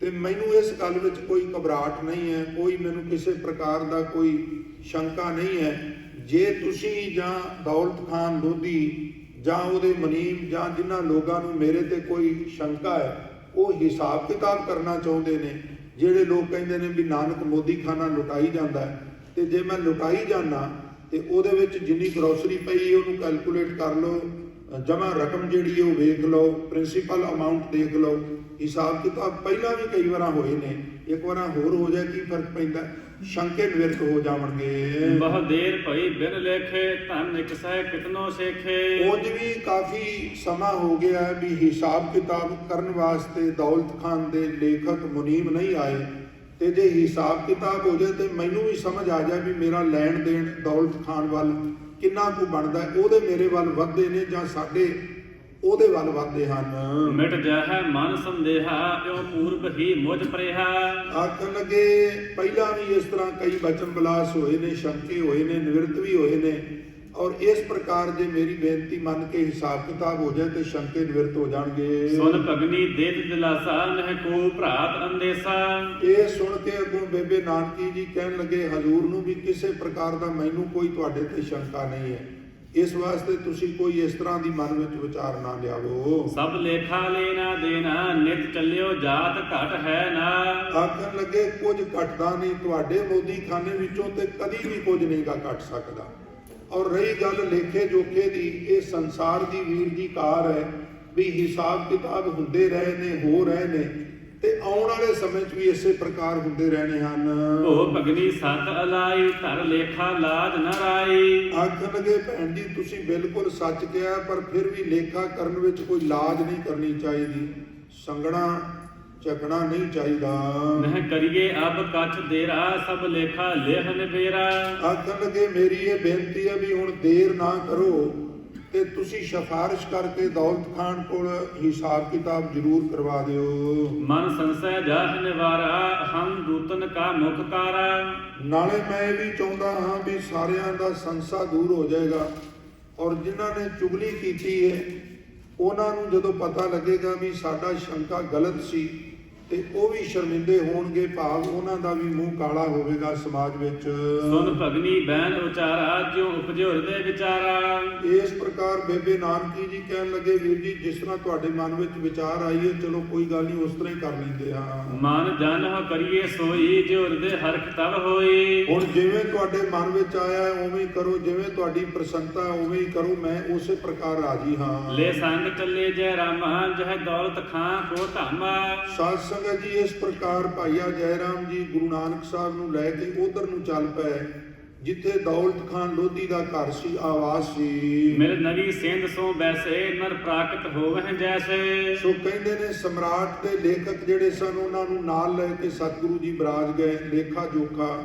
ਤੇ ਮੈਨੂੰ ਇਸ ਗੱਲ ਵਿੱਚ ਕੋਈ ਘਬਰਾਹਟ ਨਹੀਂ ਹੈ, ਕੋਈ ਮੈਨੂੰ ਕਿਸੇ ਪ੍ਰਕਾਰ ਦਾ ਕੋਈ ਸ਼ੰਕਾ ਨਹੀਂ ਹੈ। ਜੇ ਤੁਸੀਂ ਜਾਂ ਦੌਲਤ ਖਾਨ ਲੋਧੀ ਜਾਂ ਉਹਦੇ ਮੁਨੀਮ ਜਾਂ ਜਿਨ੍ਹਾਂ ਲੋਕਾਂ ਨੂੰ ਮੇਰੇ ਤੇ ਕੋਈ ਸ਼ੰਕਾ ਹੈ, ਉਹ ਹਿਸਾਬ ਕਿਤਾਬ ਕਰਨਾ ਚਾਹੁੰਦੇ ਨੇ, ਜਿਹੜੇ ਲੋਕ ਕਹਿੰਦੇ ਨੇ ਵੀ ਨਾਨਕ ਮੋਦੀ ਖਾਨਾ ਲੁਟਾਈ ਜਾਂਦਾ ਹੈ, ਤੇ ਜੇ ਮੈਂ ਲੁਟਾਈ ਜਾਣਾ ਤੇ ਉਹਦੇ ਵਿੱਚ ਜਿੰਨੀ ਗਰੋਸਰੀ ਪਈ ਉਹਨੂੰ ਕੈਲਕੂਲੇਟ ਕਰ ਲਓ, ਜਮ੍ਹਾਂ ਰਕਮ ਜਿਹੜੀ ਹੈ ਉਹ ਵੇਖ ਲਓ, ਪ੍ਰਿੰਸੀਪਲ ਅਮਾਉਂਟ ਦੇਖ ਲਓ, ਹਿਸਾਬ ਕਿਤਾਬ ਪਹਿਲਾਂ ਵੀ ਕਈ ਵਾਰਾਂ ਹੋਏ ਨੇ, ਇੱਕ ਵਾਰ ਹੋਰ ਹੋ ਜਾਏ ਕੀ ਫਰਕ ਪੈਂਦਾ, ਸ਼ੰਕੇ ਨਿਵਰਤ ਹੋ ਜਾਵਣਗੇ। ਬਹੁਤ ਦੇਰ ਭਈ ਬਿਨ ਲੇਖੇ ਧਨ ਇਕਸੈ ਕਿਤਨੋ ਸੇਖੇ। ਉਂਝ ਵੀ ਕਾਫੀ ਸਮਾਂ ਹੋ ਗਿਆ ਵੀ ਹਿਸਾਬ ਕਿਤਾਬ ਕਰਨ ਵਾਸਤੇ ਦੌਲਤ ਖਾਨ ਦੇ ਲੇਖਕ ਮੁਨੀਮ ਨਹੀਂ ਆਏ, ਤੇ ਜੇ ਹਿਸਾਬ ਕਿਤਾਬ ਹੋ ਜਾਏ ਤੇ ਮੈਨੂੰ ਵੀ ਸਮਝ ਆ ਜਾਏ ਵੀ ਮੇਰਾ ਲੈਣ ਦੇਣ ਦੌਲਤ ਖਾਨ ਵੱਲ ਕਿੰਨਾ ਕੁ ਬਣਦਾ, ਉਹਦੇ ਮੇਰੇ ਵੱਲ ਵੱਧਦੇ ਨੇ ਜਾਂ ਸਾਡੇ ਉਹਦੇ ਵੱਲ ਵੱਧਦੇ ਹਨ। ਮਿਟ ਜਾਹੈ ਮਨ ਸੰਦੇਹਾ ਕਿਉ ਪੂਰਬ ਹੀ ਮੁਝ ਪਰਿਹਾ। ਆਖਣ ਲੱਗੇ ਪਹਿਲਾਂ ਵੀ ਇਸ ਤਰ੍ਹਾਂ ਕਈ ਬਚਨ ਬਲਾਸ ਹੋਏ ਨੇ, ਸ਼ੰਕੇ ਹੋਏ ਨੇ, ਨਿਵਰਤ ਵੀ ਹੋਏ ਨੇ, ਔਰ ਇਸ ਪ੍ਰਕਾਰ ਜੇ ਮੇਰੀ ਬੇਨਤੀ ਮੰਨ ਕੇ ਹਿਸਾਬ ਕਿਤਾਬ ਹੋ ਜਾਏ ਤੇ ਸ਼ੰਕੇ ਨਿਵਰਤ ਹੋ ਜਾਣਗੇ। ਸੁਨ ਭਗਨੀ ਦੇਤ ਦਿਲਾਸਾ ਨਹਿ ਕੋ ਭਰਾਤ ਅੰਦੇਸਾ। ਇਹ ਸੁਣ ਕੇ ਅੱਗੋਂ ਬੇਬੇ ਨਾਨਕੀ ਜੀ ਕਹਿਣ ਲੱਗੇ ਹਜ਼ੂਰ ਨੂੰ ਵੀ ਕਿਸੇ ਪ੍ਰਕਾਰ ਦਾ ਮੈਨੂੰ ਕੋਈ ਤੁਹਾਡੇ ਤੇ ਸ਼ੰਕਾ ਨਹੀਂ ਹੈ, ਇਸ ਵਾਸਤੇ ਤੁਸੀਂ ਕੋਈ ਇਸ ਤਰ੍ਹਾਂ ਦੀ ਮਨ ਵਿੱਚ ਵਿਚਾਰ ਨਾ ਲਿਆਵੋ। ਸਭ ਲੇਖਾ ਲੈਣਾ ਦੇਣਾ ਨਿਤ ਚੱਲਿਓ ਜਾਤ ਘਟ ਹੈ ਨਾ। ਆਖਣ ਲੱਗੇ ਕੁਝ ਘਟਦਾ ਨਹੀਂ ਤੁਹਾਡੇ ਮੋਦੀ ਖਾਨੇ ਵਿੱਚੋਂ ਤੇ ਕਦੀ ਵੀ ਕੁਝ ਨਹੀਂ ਗਾ ਘਟ ਸਕਦਾ। ਔਰ ਰਹੀ ਗੱਲ ਲੇਖੇ ਜੋਖੇ ਦੀ, ਇਹ ਸੰਸਾਰ ਦੀ ਵੀਰ ਜੀ ਕਾਰ ਹੈ ਵੀ ਹਿਸਾਬ ਕਿਤਾਬ ਹੁੰਦੇ ਰਹੇ ਨੇ, ਹੋ ਰਹੇ ਨੇ, ਤੇ ਆਉਣ ਵਾਲੇ ਸਮੇਂ 'ਚ ਵੀ ਇਸੇ ਪ੍ਰਕਾਰ ਹੁੰਦੇ ਰਹਿਣੇ ਹਨ। ਉਹ ਭਗਨੀ ਸਤ ਅਲਾਈ ਧਰ ਲੇਖਾ ਲਾਜ ਨ ਰਾਈ। ਆਖਣ ਲੱਗੇ ਭੈਣ ਜੀ ਤੁਸੀਂ ਬਿਲਕੁਲ ਸੱਚ ਕਿਹਾ, ਪਰ ਫਿਰ ਵੀ ਲੇਖਾ ਕਰਨ ਵਿੱਚ ਕੋਈ ਲਾਜ ਨਹੀਂ ਕਰਨੀ ਚਾਹੀਦੀ, ਸੰਗਣਾ ਝਗਣਾ ਨਹੀਂ ਚਾਹੀਦਾ। ਨਹਿ ਕਰੀਏ ਅਬ ਕਛ ਦੇਰਾ ਸਭ ਲੇਖਾ ਲੇਹ ਨਿਬੇਰਾ। ਆਖਣ ਲੱਗੇ ਮੇਰੀ ਇਹ ਬੇਨਤੀ ਹੈ ਵੀ ਹੁਣ ਦੇਰ ਨਾ ਕਰੋ ਤੇ ਤੁਸੀਂ ਸਿਫਾਰਿਸ਼ ਕਰਕੇ ਦੌਲਤ ਖਾਨ ਕੋਲ ਹਿਸਾਬ ਕਿਤਾਬ ਜ਼ਰੂਰ ਕਰਵਾ ਦਿਓ। ਮਨ ਸੰਸੈ ਜਾਹ ਨਿਵਾਰਾ ਹਮ ਦੂਤਨ ਕਾ ਮੁਖ ਕਾਰਾ। ਨਾਲੇ ਮੈਂ ਇਹ ਵੀ ਚਾਹੁੰਦਾ ਹਾਂ ਵੀ ਸਾਰਿਆਂ ਦਾ ਸੰਸਾ ਦੂਰ ਹੋ ਜਾਏਗਾ, ਔਰ ਜਿਨ੍ਹਾਂ ਨੇ ਚੁਗਲੀ ਕੀਤੀ ਹੈ ਉਹਨਾਂ ਨੂੰ ਜਦੋਂ ਪਤਾ ਲੱਗੇਗਾ ਵੀ ਸਾਡਾ ਸ਼ੰਕਾ ਗਲਤ ਸੀ ਤੇ ਉਹ ਵੀ ਸ਼ਰਮਿੰਦੇ ਹੋਣਗੇ, ਭਾਵ ਉਹਨਾਂ ਦਾ ਵੀ ਮੂੰਹ ਕਾਲਾ ਹੋਵੇਗਾ ਸਮਾਜ ਵਿੱਚ। ਸੁਨ ਭਗਨੀ ਬੈਨ ਉਚਾਰਾ ਜਿਉ ਉਪਜਿਓ ਹਿਰਦੇ ਵਿਚਾਰਾ। ਇਸ ਪ੍ਰਕਾਰ ਬੇਬੇ ਨਾਨਕੀ ਜੀ ਕਹਿਣ ਲੱਗੇ ਵੀਰ ਜੀ ਜਿਸ ਤਰ੍ਹਾਂ ਤੁਹਾਡੇ ਮਨ ਵਿੱਚ ਵਿਚਾਰ ਆਈ ਹੈ, ਚਲੋ ਕੋਈ ਗੱਲ ਨਹੀਂ ਉਸ ਤਰ੍ਹਾਂ ਹੀ ਕਰ ਲੈਂਦੇ ਹਾਂ। ਮਨ ਜਨ ਕਰੀਏ ਸੋਈ ਜਿਉ ਹਿਰਦੇ ਹਰਖ ਤਬ ਹੋਈ। ਹੁਣ ਜਿਵੇਂ ਤੁਹਾਡੇ ਮਨ ਵਿੱਚ ਆਇਆ ਹੈ ਉਵੇਂ ਹੀ ਕਰੋ, ਜਿਵੇਂ ਤੁਹਾਡੀ ਪ੍ਰਸੰਨਤਾ ਹੈ ਉਵੇਂ ਹੀ ਕਰੋ, ਮੈਂ ਉਸੇ ਪ੍ਰਕਾਰ ਰਾਜੀ ਹਾਂ। ਲੈ ਸੰਗ ਚੱਲੇ ਜੈ ਰਾਮਾ ਜਹ ਦੌਲਤ ਖਾਂ ਕੋ ਧਾਮਾ। ਸਾਧ ਸੰਗਤ ਜੀ ਇਸ ਪ੍ਰਕਾਰ ਭਾਈਆ ਜੈ ਰਾਮ ਜੀ ਗੁਰੂ ਨਾਨਕ ਸਾਹਿਬ ਨੂੰ ਲੈ ਕੇ ਉਧਰ ਨੂੰ ਚੱਲ ਪਏ ਜਿੱਥੇ ਦੌਲਤ ਖਾਨ ਲੋਧੀ ਦਾ ਘਰ ਸੀ, ਆਵਾਸ ਸੀ। ਮਿਲ ਨਵੀ ਸਿੰਧ ਸੋ ਬੈਸੇ ਨਰ ਪ੍ਰਾਕਟ ਹੋਵਹਿ ਜੈਸੇ। ਸੋ ਕਹਿੰਦੇ ਨੇ ਸਮਰਾਟ ਦੇ ਲੇਖਕ ਜਿਹੜੇ ਸਨ ਉਹਨਾਂ ਨੂੰ ਨਾਲ ਲੈ ਕੇ ਸਤਿਗੁਰੂ ਜੀ ਬਰਾਜ ਗਏ, ਲੇਖਾ ਜੋਖਾ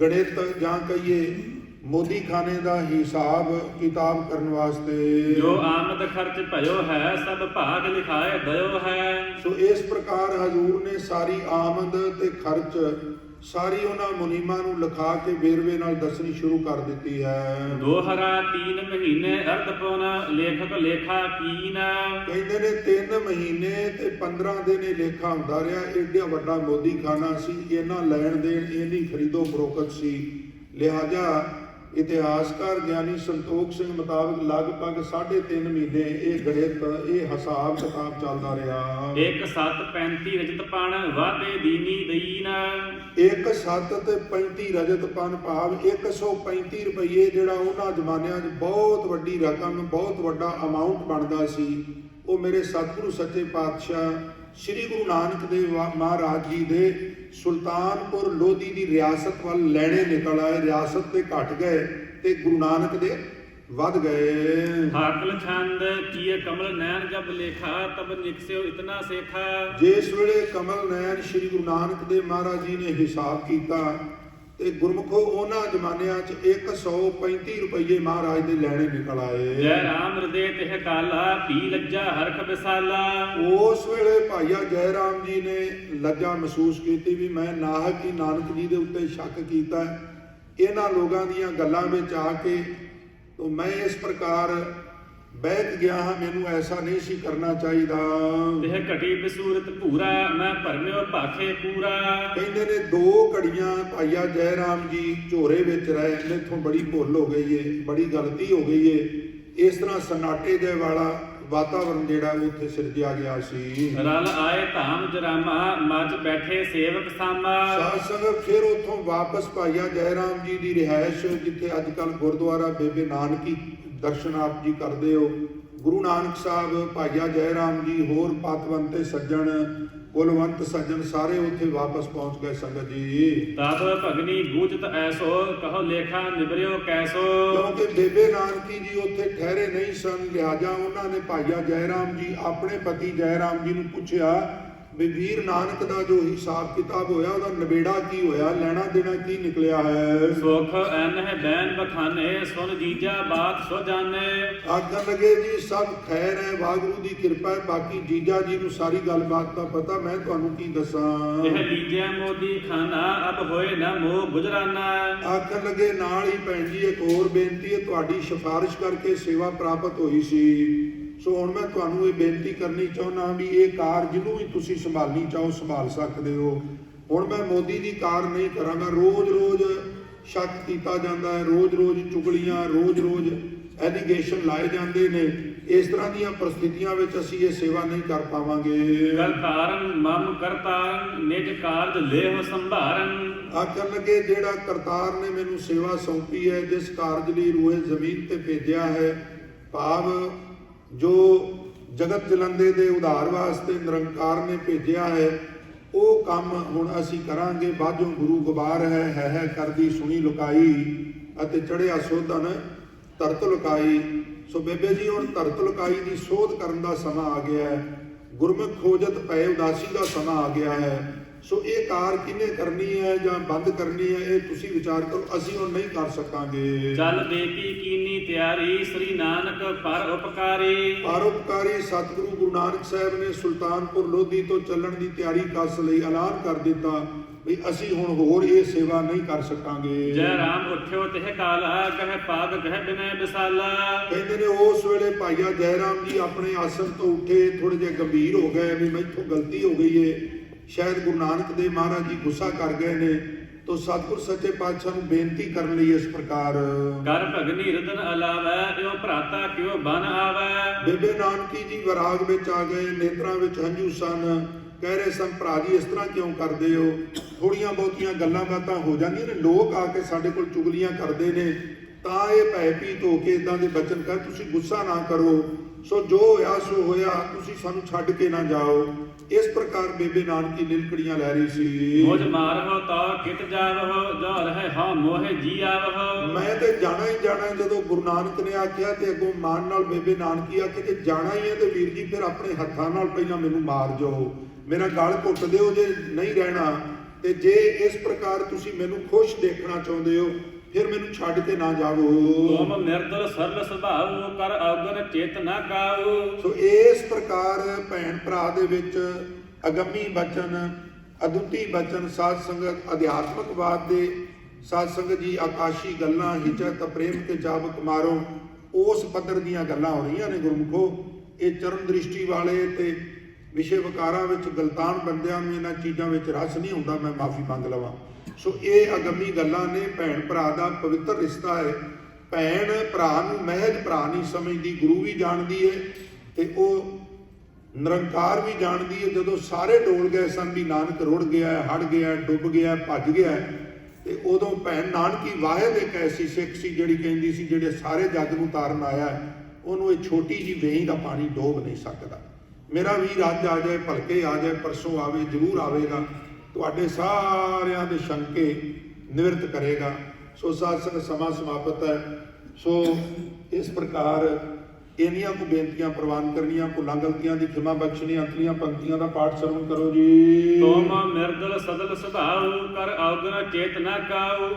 ਗਣਿਤ ਜਾਂ ਕਹੀਏ ਮੋਦੀ ਖਾਨੇ ਦਾ ਹਿਸਾਬ ਕਿਤਾਬ ਕਰਨ ਵਾਸਤੇ। ਜੋ ਆਮਦ ਖਰਚ ਭਇਓ ਹੈ ਸਭ ਭਾਗ ਲਿਖਾਏ ਦਇਓ ਹੈ। ਸੋ ਇਸ ਪ੍ਰਕਾਰ ਹਜ਼ੂਰ ਨੇ ਸਾਰੀ ਆਮਦ ਤੇ ਖਰਚ ਸਾਰੀ ਉਹਨਾਂ ਮੁਨੀਮਾਂ ਨੂੰ ਲਿਖਾ ਕੇ ਵੇਰਵੇ ਨਾਲ ਦੱਸਣੀ ਸ਼ੁਰੂ ਕਰ ਦਿੱਤੀ ਹੈ। ਦੋਹਰਾ 3 ਮਹੀਨੇ ਅਰਧ ਪਉਨ ਲੇਖਕ ਲੇਖਾ ਕੀਨ। ਕਹਿੰਦੇ ਨੇ 3 ਮਹੀਨੇ ਤੇ 15 ਦਿਨ ਇਹ ਲੇਖਾ ਹੁੰਦਾ ਰਿਹਾ। ਏਡਾ ਵੱਡਾ ਮੋਦੀਖਾਨਾ ਸੀ, ਇਹਨਾਂ ਲੈਣ ਦੇਣ ਇਹਨੀ ਖਰੀਦੋ ਫਰੋਖਤ ਸੀ। ਲਿਹਾਜ਼ਾ ਇਤਿਹਾਸਕਾਰ ਗਿਆਨੀ ਸੰਤੋਖ ਸਿੰਘ ਮੁਤਾਬਕ ਲਗਭਗ 3.5 ਮਹੀਨੇ ਇਹ ਗਣਿਤ ਇਹ ਹਿਸਾਬ ਕਿਤਾਬ ਚੱਲਦਾ ਰਿਹਾ। 1/7 ਰਜਤ ਪਣ ਵਾਧੇ ਦੀਨੀ ਦਈਨ। 1/7 ਤੇ 35 ਰਜਤ ਪਨ ਭਾਵ 135 ਰੁਪਏ ਜਿਹੜਾ ਉਹਨਾਂ ਜ਼ਮਾਨਿਆਂ 'ਚ ਬਹੁਤ ਵੱਡੀ ਰਕਮ, ਬਹੁਤ ਵੱਡਾ ਅਮਾਉਂਟ ਬਣਦਾ ਸੀ। ਉਹ ਮੇਰੇ ਸਤਿਗੁਰੂ ਸੱਚੇ ਪਾਤਸ਼ਾਹ ਸ੍ਰੀ ਗੁਰੂ ਨਾਨਕ ਦੇਵ ਮਹਾਰਾਜ ਜੀ ਦੇ ਸੁਲਤਾਨਪੁਰ ਲੋਧੀ ਦੀ ਰਿਆਸਤ ਵੱਲ ਲੈਣੇ ਨਿਕਲ ਆਏ। ਰਿਆਸਤ ਤੇ ਘਟ ਗਏ ਤੇ ਗੁਰੂ ਨਾਨਕ ਦੇ ਵੱਧ ਗਏ। ਹਾਕਲ ਛੰਦ ਕੀਏ ਕਮਲ ਨੈਣ ਜਬ ਲੇਖਾ ਤਬ ਨਿਕਸਿਓ ਇਤਨਾ ਸੇਖਾ। ਜਿਸ ਵੇਲੇ ਕਮਲ ਨੈਣ ਸ੍ਰੀ ਗੁਰੂ ਨਾਨਕ ਦੇਵ ਮਹਾਰਾਜ ਜੀ ਨੇ ਹਿਸਾਬ ਕੀਤਾ ਤੇ ਗੁਰਮੁਖੋ ਉਹਨਾਂ ਜ਼ਮਾਨਿਆਂ 'ਚ 135 ਰੁਪਏ ਮਹਾਰਾਜ ਦੇ ਲੈਣੇ ਨਿਕਲ ਆਏ। ਜੈ ਰਾਮ ਹਿਰਦੇ ਤਿਹ ਕਾਲਾ ਪੀ ਲੱਜਾ ਹਰਖ ਵਿਸਾਲਾ। ਉਸ ਵੇਲੇ ਭਾਈਆ ਜੈ ਰਾਮ ਜੀ ਨੇ ਲੱਜਾ ਮਹਿਸੂਸ ਕੀਤੀ ਵੀ ਮੈਂ ਨਾਹਕ ਹੀ ਨਾਨਕ ਜੀ ਦੇ ਉੱਤੇ ਸ਼ੱਕ ਕੀਤਾ। ਇਹਨਾਂ ਲੋਕਾਂ ਦੀਆਂ ਗੱਲਾਂ ਵਿੱਚ ਆ ਕੇ ਤਾਂ ਮੈਂ ਇਸ ਪ੍ਰਕਾਰ ਬਹਿਕ ਗਿਆ ਹਾਂ, ਮੈਨੂੰ ਐਸਾ ਨਹੀਂ ਸੀ ਕਰਨਾ ਚਾਹੀਦਾ। ਤਿਹ ਘਟੀ ਬਸੂਰਤ ਭੂਰਾ ਮੈਂ ਭਰਮਿਓ ਭਾਖੇ ਪੂਰਾ। ਕਹਿੰਦੇ ਨੇ 2 ਘੜੀਆਂ ਭਾਈਆ ਜੈ ਰਾਮ ਜੀ ਝੋਰੇ ਵਿੱਚ ਰਹੇ। ਮੈਥੋਂ ਬੜੀ ਭੁੱਲ ਹੋ ਗਈ ਏ, ਬੜੀ ਗਲਤੀ ਹੋ ਗਈ ਏ। ਇਸ ਤਰ੍ਹਾਂ ਸਨਾਟੇ ਦੇ ਵਾਲਾ ਵਾਤਾਵਰਨ ਜਿਹੜਾ ਉੱਥੇ ਸਿਰਜਿਆ ਗਿਆ ਸੀ। ਰਲ ਆਏ ਧਾਮ ਜਰਾਮਾ ਮੱਚ ਬੈਠੇ ਸੇਵਕ ਸਾਮਾ। ਸਾਧ ਸੰਗਤ ਫਿਰ ਉੱਥੋਂ ਵਾਪਸ ਭਾਈਆ ਜੈ ਰਾਮ ਜੀ ਦੀ ਰਿਹਾਇਸ਼, ਜਿੱਥੇ ਅੱਜ ਕੱਲ੍ਹ ਗੁਰਦੁਆਰਾ ਬੇਬੇ ਨਾਨਕੀ ਦਰਸ਼ਨ ਆਪ ਜੀ ਕਰਦੇ ਹੋ, ਗੁਰੂ ਨਾਨਕ ਸਾਹਿਬ, ਭਾਈਆ ਜੈ ਰਾਮ ਜੀ, ਹੋਰ ਪਤਵੰਤੇ ਸੱਜਣ, ਕੁਲਵੰਤ ਸੱਜਣ ਸਾਰੇ ਉੱਥੇ ਵਾਪਸ ਪਹੁੰਚ ਗਏ ਸੰਗਤ ਜੀ। ਤਬ ਭਗਨੀ ਗੂਜਤ ਐਸੋ ਕਹੋ ਲੇਖਾ ਨਿਬਰਿਓ ਕੈਸੋ। ਕਿਉਂਕਿ ਬੇਬੇ ਨਾਨਕੀ ਜੀ ਉੱਥੇ ਠਹਿਰੇ ਨਹੀਂ ਸਨ। ਲਿਹਾਜ਼ਾ ਉਹਨਾਂ ਨੇ ਭਾਈਆ ਜੈ ਰਾਮ ਜੀ ਆਪਣੇ ਪਤੀ ਜੈ ਰਾਮ ਜੀ ਨੂੰ ਪੁੱਛਿਆ ਵੀ ਵੀਰ ਨਾਨਕ ਦਾ ਜੋ ਹਿਸਾਬ ਕਿਤਾਬ ਹੋਇਆ ਉਹਦਾ ਨਿਬੇੜਾ ਕੀ ਹੋਇਆ, ਲੈਣਾ ਦੇਣਾ ਕੀ ਨਿਕਲਿਆ ਹੈ। ਸੁਖ ਐਨ ਹੈ ਬੈਨ ਬਖਾਨੇ ਸੁਨ ਜੀਜਾ ਬਾਤ ਸੋ ਜਾਣੇ। ਆਖਣ ਲੱਗੇ ਜੀ ਸਭ ਖੈਰ ਹੈ, ਵਾਹਿਗੁਰੂ ਦੀ ਕਿਰਪਾ ਹੈ, ਬਾਕੀ ਜੀਜਾ ਜੀ ਨੂੰ ਸਾਰੀ ਗੱਲਬਾਤ ਦਾ ਪਤਾ, ਮੈਂ ਤੁਹਾਨੂੰ ਕੀ ਦੱਸਾਂ। ਇਹ ਲੀਜਿਆ ਮੋਦੀ ਖਾਨਾ ਅਬ ਹੋਏ ਨਾ ਮੋਹ ਗੁਜਰਾਨਾ। ਆਖਣ ਲੱਗੇ ਨਾਲ ਹੀ ਭੈਣ ਜੀ ਇੱਕ ਹੋਰ ਬੇਨਤੀ ਹੈ, ਤੁਹਾਡੀ ਸਿਫਾਰਿਸ਼ ਕਰਕੇ ਸੇਵਾ ਪ੍ਰਾਪਤ ਹੋਈ ਸੀ। ਸੋ ਹੁਣ ਮੈਂ ਤੁਹਾਨੂੰ ਇਹ ਬੇਨਤੀ ਕਰਨੀ ਚਾਹੁੰਦਾ ਵੀ ਇਹ ਕਾਰ ਜਿਹਨੂੰ ਵੀ ਤੁਸੀਂ ਸੰਭਾਲਣੀ ਚਾਹੋ ਸੰਭਾਲ ਸਕਦੇ ਹੋ। ਹੁਣ ਮੈਂ ਮੋਦੀ ਦੀ ਕਾਰ ਨਹੀਂ ਕਰਾਂਗਾ। ਰੋਜ਼-ਰੋਜ਼ ਸ਼ੱਕ ਕੀਤਾ ਜਾਂਦਾ ਹੈ, ਰੋਜ਼-ਰੋਜ਼ ਚੁਗਲੀਆਂ, ਰੋਜ਼-ਰੋਜ਼ ਐਲੀਗੇਸ਼ਨ ਲਾਏ ਜਾਂਦੇ ਨੇ। ਇਸ ਤਰ੍ਹਾਂ ਦੀਆਂ ਪ੍ਰਸਥਿਤੀਆਂ ਵਿੱਚ ਅਸੀਂ ਇਹ ਸੇਵਾ ਨਹੀਂ ਕਰ ਪਾਵਾਂਗੇ। ਕਰਤਾਰਨ ਮਮ ਕਰਤਾਰਨ ਨਿਜ ਕਾਰਜ ਲੇਹ ਸੰਭਾਰਨ। ਆਖਣ ਲੱਗੇ ਜਿਹੜਾ ਕਰਤਾਰ ਨੇ ਮੈਨੂੰ ਸੇਵਾ ਸੌਂਪੀ ਹੈ, ਜਿਸ ਕਾਰਜ ਲਈ ਰੂਹੇ ਜ਼ਮੀਨ ਤੇ ਭੇਜਿਆ ਹੈ, ਭਾਵ ਜੋ ਜਗਤ ਜਲੰਦੇ ਦੇ ਉਧਾਰ ਵਾਸਤੇ ਨਿਰੰਕਾਰ ਨੇ ਭੇਜਿਆ ਹੈ, ਉਹ ਕੰਮ ਹੁਣ ਅਸੀਂ ਕਰਾਂਗੇ। ਬਾਝੋਂ ਗੁਰੂ ਗਵਾਰ ਹੈ ਕਰਦੀ ਸੁਣੀ ਲੁਕਾਈ ਅਤੇ ਚੜਿਆ ਸੋਧਨ ਧਰਤ ਲੁਕਾਈ। ਸੋ ਬੇਬੇ ਜੀ ਹੁਣ ਧਰਤ ਲੁਕਾਈ ਦੀ ਸੋਧ ਕਰਨ ਦਾ ਸਮਾਂ ਆ ਗਿਆ ਹੈ। ਗੁਰਮੁਖ ਖੋਜਤ ਪਏ ਉਦਾਸੀ ਦਾ ਸਮਾਂ ਆ ਗਿਆ ਹੈ। ਸੋ ਇਹ ਕਾਰ ਕਿਹਨੇ ਕਰਨੀ ਹੈ ਜਾਂ ਬੰਦ ਕਰਨੀ ਹੈ, ਇਹ ਤੁਸੀਂ ਵਿਚਾਰ ਕਰੋ। ਅਸੀਂ ਹੁਣ ਨਹੀਂ ਕਰ ਸਕਾਂਗੇ। ਚੱਲ ਬੇਕੀ ਕੀਨੀ ਤਿਆਰੀ ਸ੍ਰੀ ਨਾਨਕ ਪਰ ਉਪਕਾਰੀ। ਪਰਉਪਕਾਰੀ ਸਤਿਗੁਰੂ ਗੁਰੂ ਨਾਨਕ ਸਾਹਿਬ ਨੇ ਸੁਲਤਾਨਪੁਰ ਲੋਧੀ ਤੋਂ ਚੱਲਣ ਦੀ ਤਿਆਰੀ ਕਸ ਲਈ ਐਲਾਨ ਕਰ ਦਿੱਤਾ ਵੀ ਅਸੀਂ ਹੁਣ ਹੋਰ ਇਹ ਸੇਵਾ ਨਹੀਂ ਕਰ ਸਕਾਂਗੇ। ਜੈ ਰਾਮ ਉੱਠਿਓ ਤਿਹ ਕਾਲਾ ਕਹਿ ਪਾਗ ਕਹਿ ਬਿਨੈ ਵਿਸਾਲਾ। ਕਹਿੰਦੇ ਨੇ ਉਸ ਵੇਲੇ ਭਾਈਆ ਜੈ ਰਾਮ ਜੀ ਆਪਣੇ ਆਸਣ ਤੋਂ ਉੱਠੇ, ਥੋੜੇ ਜਿਹੇ ਗੰਭੀਰ ਹੋ ਗਏ ਵੀ ਮੈਥੋਂ ਗਲਤੀ ਹੋ ਗਈ ਏ, ਸ਼ਾਇਦ ਗੁਰੂ ਨਾਨਕ ਦੇਵ ਮਹਾਰਾਜ ਜੀ ਗੁੱਸਾ ਕਰ ਗਏ ਨੇ। ਤੋ ਸਤਿਗੁਰ ਸੱਚੇ ਪਾਤਸ਼ਾਹ ਨੂੰ ਬੇਨਤੀ ਕਰਨ ਲਈ ਇਸ ਪ੍ਰਕਾਰ ਕਰ ਭਗਨੀ ਰਦਨ ਅਲਾਵੈ ਇਉ ਭਰਾਤਾ ਕਿਉ ਬਨ ਆਵੈ। ਬੇਬੇ ਨਾਨਕੀ ਜੀ ਵਿਰਾਗ ਵਿੱਚ ਆ ਗਏ, ਨੇਤਰਾਂ ਵਿੱਚ ਹੰਝੂ ਸਨ। ਕਹਿ ਰਹੇ ਸਨ ਭਰਾ ਜੀ ਇਸ ਤਰ੍ਹਾਂ ਕਿਉਂ ਕਰਦੇ ਹੋ। ਥੋੜੀਆਂ ਬਹੁਤੀਆਂ ਗੱਲਾਂ ਬਾਤਾਂ ਹੋ ਜਾਂਦੀਆਂ ਨੇ, ਲੋਕ ਆ ਕੇ ਸਾਡੇ ਕੋਲ ਚੁਗਲੀਆਂ ਕਰਦੇ ਨੇ, ਤਾਂ ਇਹ ਭੈ ਭੀਤ ਹੋ ਕੇ ਇਦਾਂ ਦੇ ਬਚਨ ਕਰ ਤੁਸੀਂ ਗੁੱਸਾ ਨਾ ਕਰੋ। ਸੋ ਜੋ ਹੋਇਆ ਸੋ ਹੋਇਆ, ਤੁਸੀਂ ਸਾਨੂੰ ਛੱਡ ਕੇ ਨਾ ਜਾਓ। ਇਸ ਪ੍ਰਕਾਰ ਬੇਬੇ ਨਾਨਕੀ ਨਿਲਕੜੀਆਂ ਲੈ ਰਹੀ ਸੀ। ਮੁਝ ਮਾਰਹੁ ਤਾ ਕਿਤ ਜਾਵਹੁ ਜੋ ਰਹਿ ਹਾਂ ਮੋਹਿ ਜੀ ਆਵਹੁ। ਮੈਂ ਤੇ ਜਾਣਾ ਹੀ ਜਾਣਾ। ਜਦੋਂ ਗੁਰੂ ਨਾਨਕ ਨੇ ਆਖਿਆ ਤੇ ਅੱਗੋਂ ਮਾਨ ਨਾਲ ਬੇਬੇ ਨਾਨਕੀ ਆਖੇ ਜੇ ਜਾਣਾ ਹੀ ਹੈ ਤੇ ਵੀਰ ਜੀ ਫਿਰ ਆਪਣੇ ਹੱਥਾਂ ਨਾਲ ਪਹਿਲਾਂ ਮੈਨੂੰ ਮਾਰ ਜਾਓ, ਮੇਰਾ ਗਲ ਘੁੱਟ ਦਿਓ ਜੇ ਨਹੀਂ ਰਹਿਣਾ। ਤੇ ਜੇ ਇਸ ਪ੍ਰਕਾਰ ਤੁਸੀਂ ਮੈਨੂੰ ਖੁਸ਼ ਦੇਖਣਾ ਚਾਹੁੰਦੇ ਹੋ ਫਿਰ ਮੈਨੂੰ ਛੱਡ ਕੇ ਨਾ ਜਾਵੋ। ਤੁਮ ਨਿਰਦਲ ਸਰਲ ਸੁਭਾਉ ਕਰ ਔਗਨ ਚੇਤ ਨਾ ਕਾਉ। ਸੋ ਇਸ ਪ੍ਰਕਾਰ ਭੈਣ ਭਰਾ ਦੇ ਵਿੱਚ ਅਗੰਮੀ ਬਚਨ ਅਦੁੱਤੀ ਬਚਨ ਸਾਧ ਸੰਗਤ ਅਧਿਆਤਮਕਵਾਦ ਦੇ ਸਾਧ ਸੰਗਤ ਜੀ ਆਕਾਸ਼ੀ ਗੱਲਾਂ ਹਿਚਤ ਪ੍ਰੇਮ ਤੇ ਜਾਬਕ ਮਾਰੋ ਉਸ ਪੱਧਰ ਦੀਆਂ ਗੱਲਾਂ ਹੋ ਰਹੀਆਂ ਨੇ ਗੁਰਮੁਖੋ। ਇਹ ਚਰਨ ਦ੍ਰਿਸ਼ਟੀ ਵਾਲੇ ਤੇ ਵਿਸ਼ੇ ਵਿਕਾਰਾਂ ਵਿੱਚ ਗਲਤਾਨ ਬੰਦਿਆਂ ਨੂੰ ਇਹਨਾਂ ਚੀਜ਼ਾਂ ਵਿੱਚ ਰਸ ਨਹੀਂ ਹੁੰਦਾ, ਮੈਂ ਮਾਫੀ ਮੰਗ ਲਵਾਂ। ਸੋ ਇਹ ਅਗੰਮੀ ਗੱਲਾਂ ਨੇ। ਭੈਣ ਭਰਾ ਦਾ ਪਵਿੱਤਰ ਰਿਸ਼ਤਾ ਹੈ। ਭੈਣ ਭਰਾ ਨੂੰ ਮਹਿਜ ਭਰਾ ਨਹੀਂ ਸਮਝਦੀ, ਗੁਰੂ ਵੀ ਜਾਣਦੀ ਹੈ ਤੇ ਉਹ ਨਿਰੰਕਾਰ ਵੀ ਜਾਣਦੀ ਹੈ। ਜਦੋਂ ਸਾਰੇ ਡੋਲ ਗਏ ਸਨ ਵੀ ਨਾਨਕ ਰੁੜ ਗਿਆ, ਹੜ ਗਿਆ, ਡੁੱਬ ਗਿਆ, ਭੱਜ ਗਿਆ, ਤੇ ਉਦੋਂ ਭੈਣ ਨਾਨਕੀ ਵਾਹਿਦ ਇੱਕ ਐਸੀ ਸਿੱਖ ਸੀ ਜਿਹੜੀ ਕਹਿੰਦੀ ਸੀ ਜਿਹੜੇ ਸਾਰੇ ਜੱਗ ਨੂੰ ਤਾਰਨ ਆਇਆ, ਉਹਨੂੰ ਇਹ ਛੋਟੀ ਜਿਹੀ ਵੇਈ ਦਾ ਪਾਣੀ ਡੋਬ ਨਹੀਂ ਸਕਦਾ। ਮੇਰਾ ਵੀਰ ਅੱਜ ਆ ਜਾਏ, ਭਲਕੇ ਆ ਜਾਏ, ਪਰਸੋਂ ਆਵੇ, ਜ਼ਰੂਰ ਆਵੇਗਾ, ਤੁਹਾਡੇ ਸਾਰਿਆਂ ਦੇ ਸ਼ੰਕੇ ਨਿਵਰਤ ਕਰੇਗਾ। ਸੋ ਸਾਧ ਸੰਗਤ ਸਮਾਂ ਸਮਾਪਤ ਹੈ। ਸੋ ਇਸ ਪ੍ਰਕਾਰ ਇੰਨੀਆਂ ਕੁ ਬੇਨਤੀਆਂ ਪ੍ਰਵਾਨ ਕਰਨੀਆਂ, ਭੁੱਲਾਂ ਗਲਤੀਆਂ ਦੀ ਖਿਮਾ ਬਖਸ਼ਣੀ। ਅੰਤਲੀਆਂ ਪੰਕਤੀਆਂ ਦਾ ਪਾਠ ਸਰਵਣ ਕਰੋ ਜੀ। ਤੁਮ ਮਿਰਦਲ ਸਦਲ ਸੁਭਾਉ ਕਰ ਔਗਣ ਚੇਤ ਨ ਕਾਉ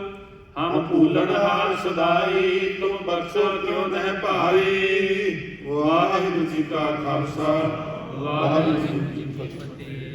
ਹਮ ਭੂਲਣ ਹਾਰ ਸਦਾਈ ਤੁਮ ਬਖਸ਼ੋ ਕਿਉ ਨਹਿ ਭਾਈ। ਵਾਹਿਗੁਰੂ ਜੀ ਕਾ ਖਾਲਸਾ ਵਾਹਿਗੁਰੂ ਜੀ ਕੀ ਫਤਿਹ।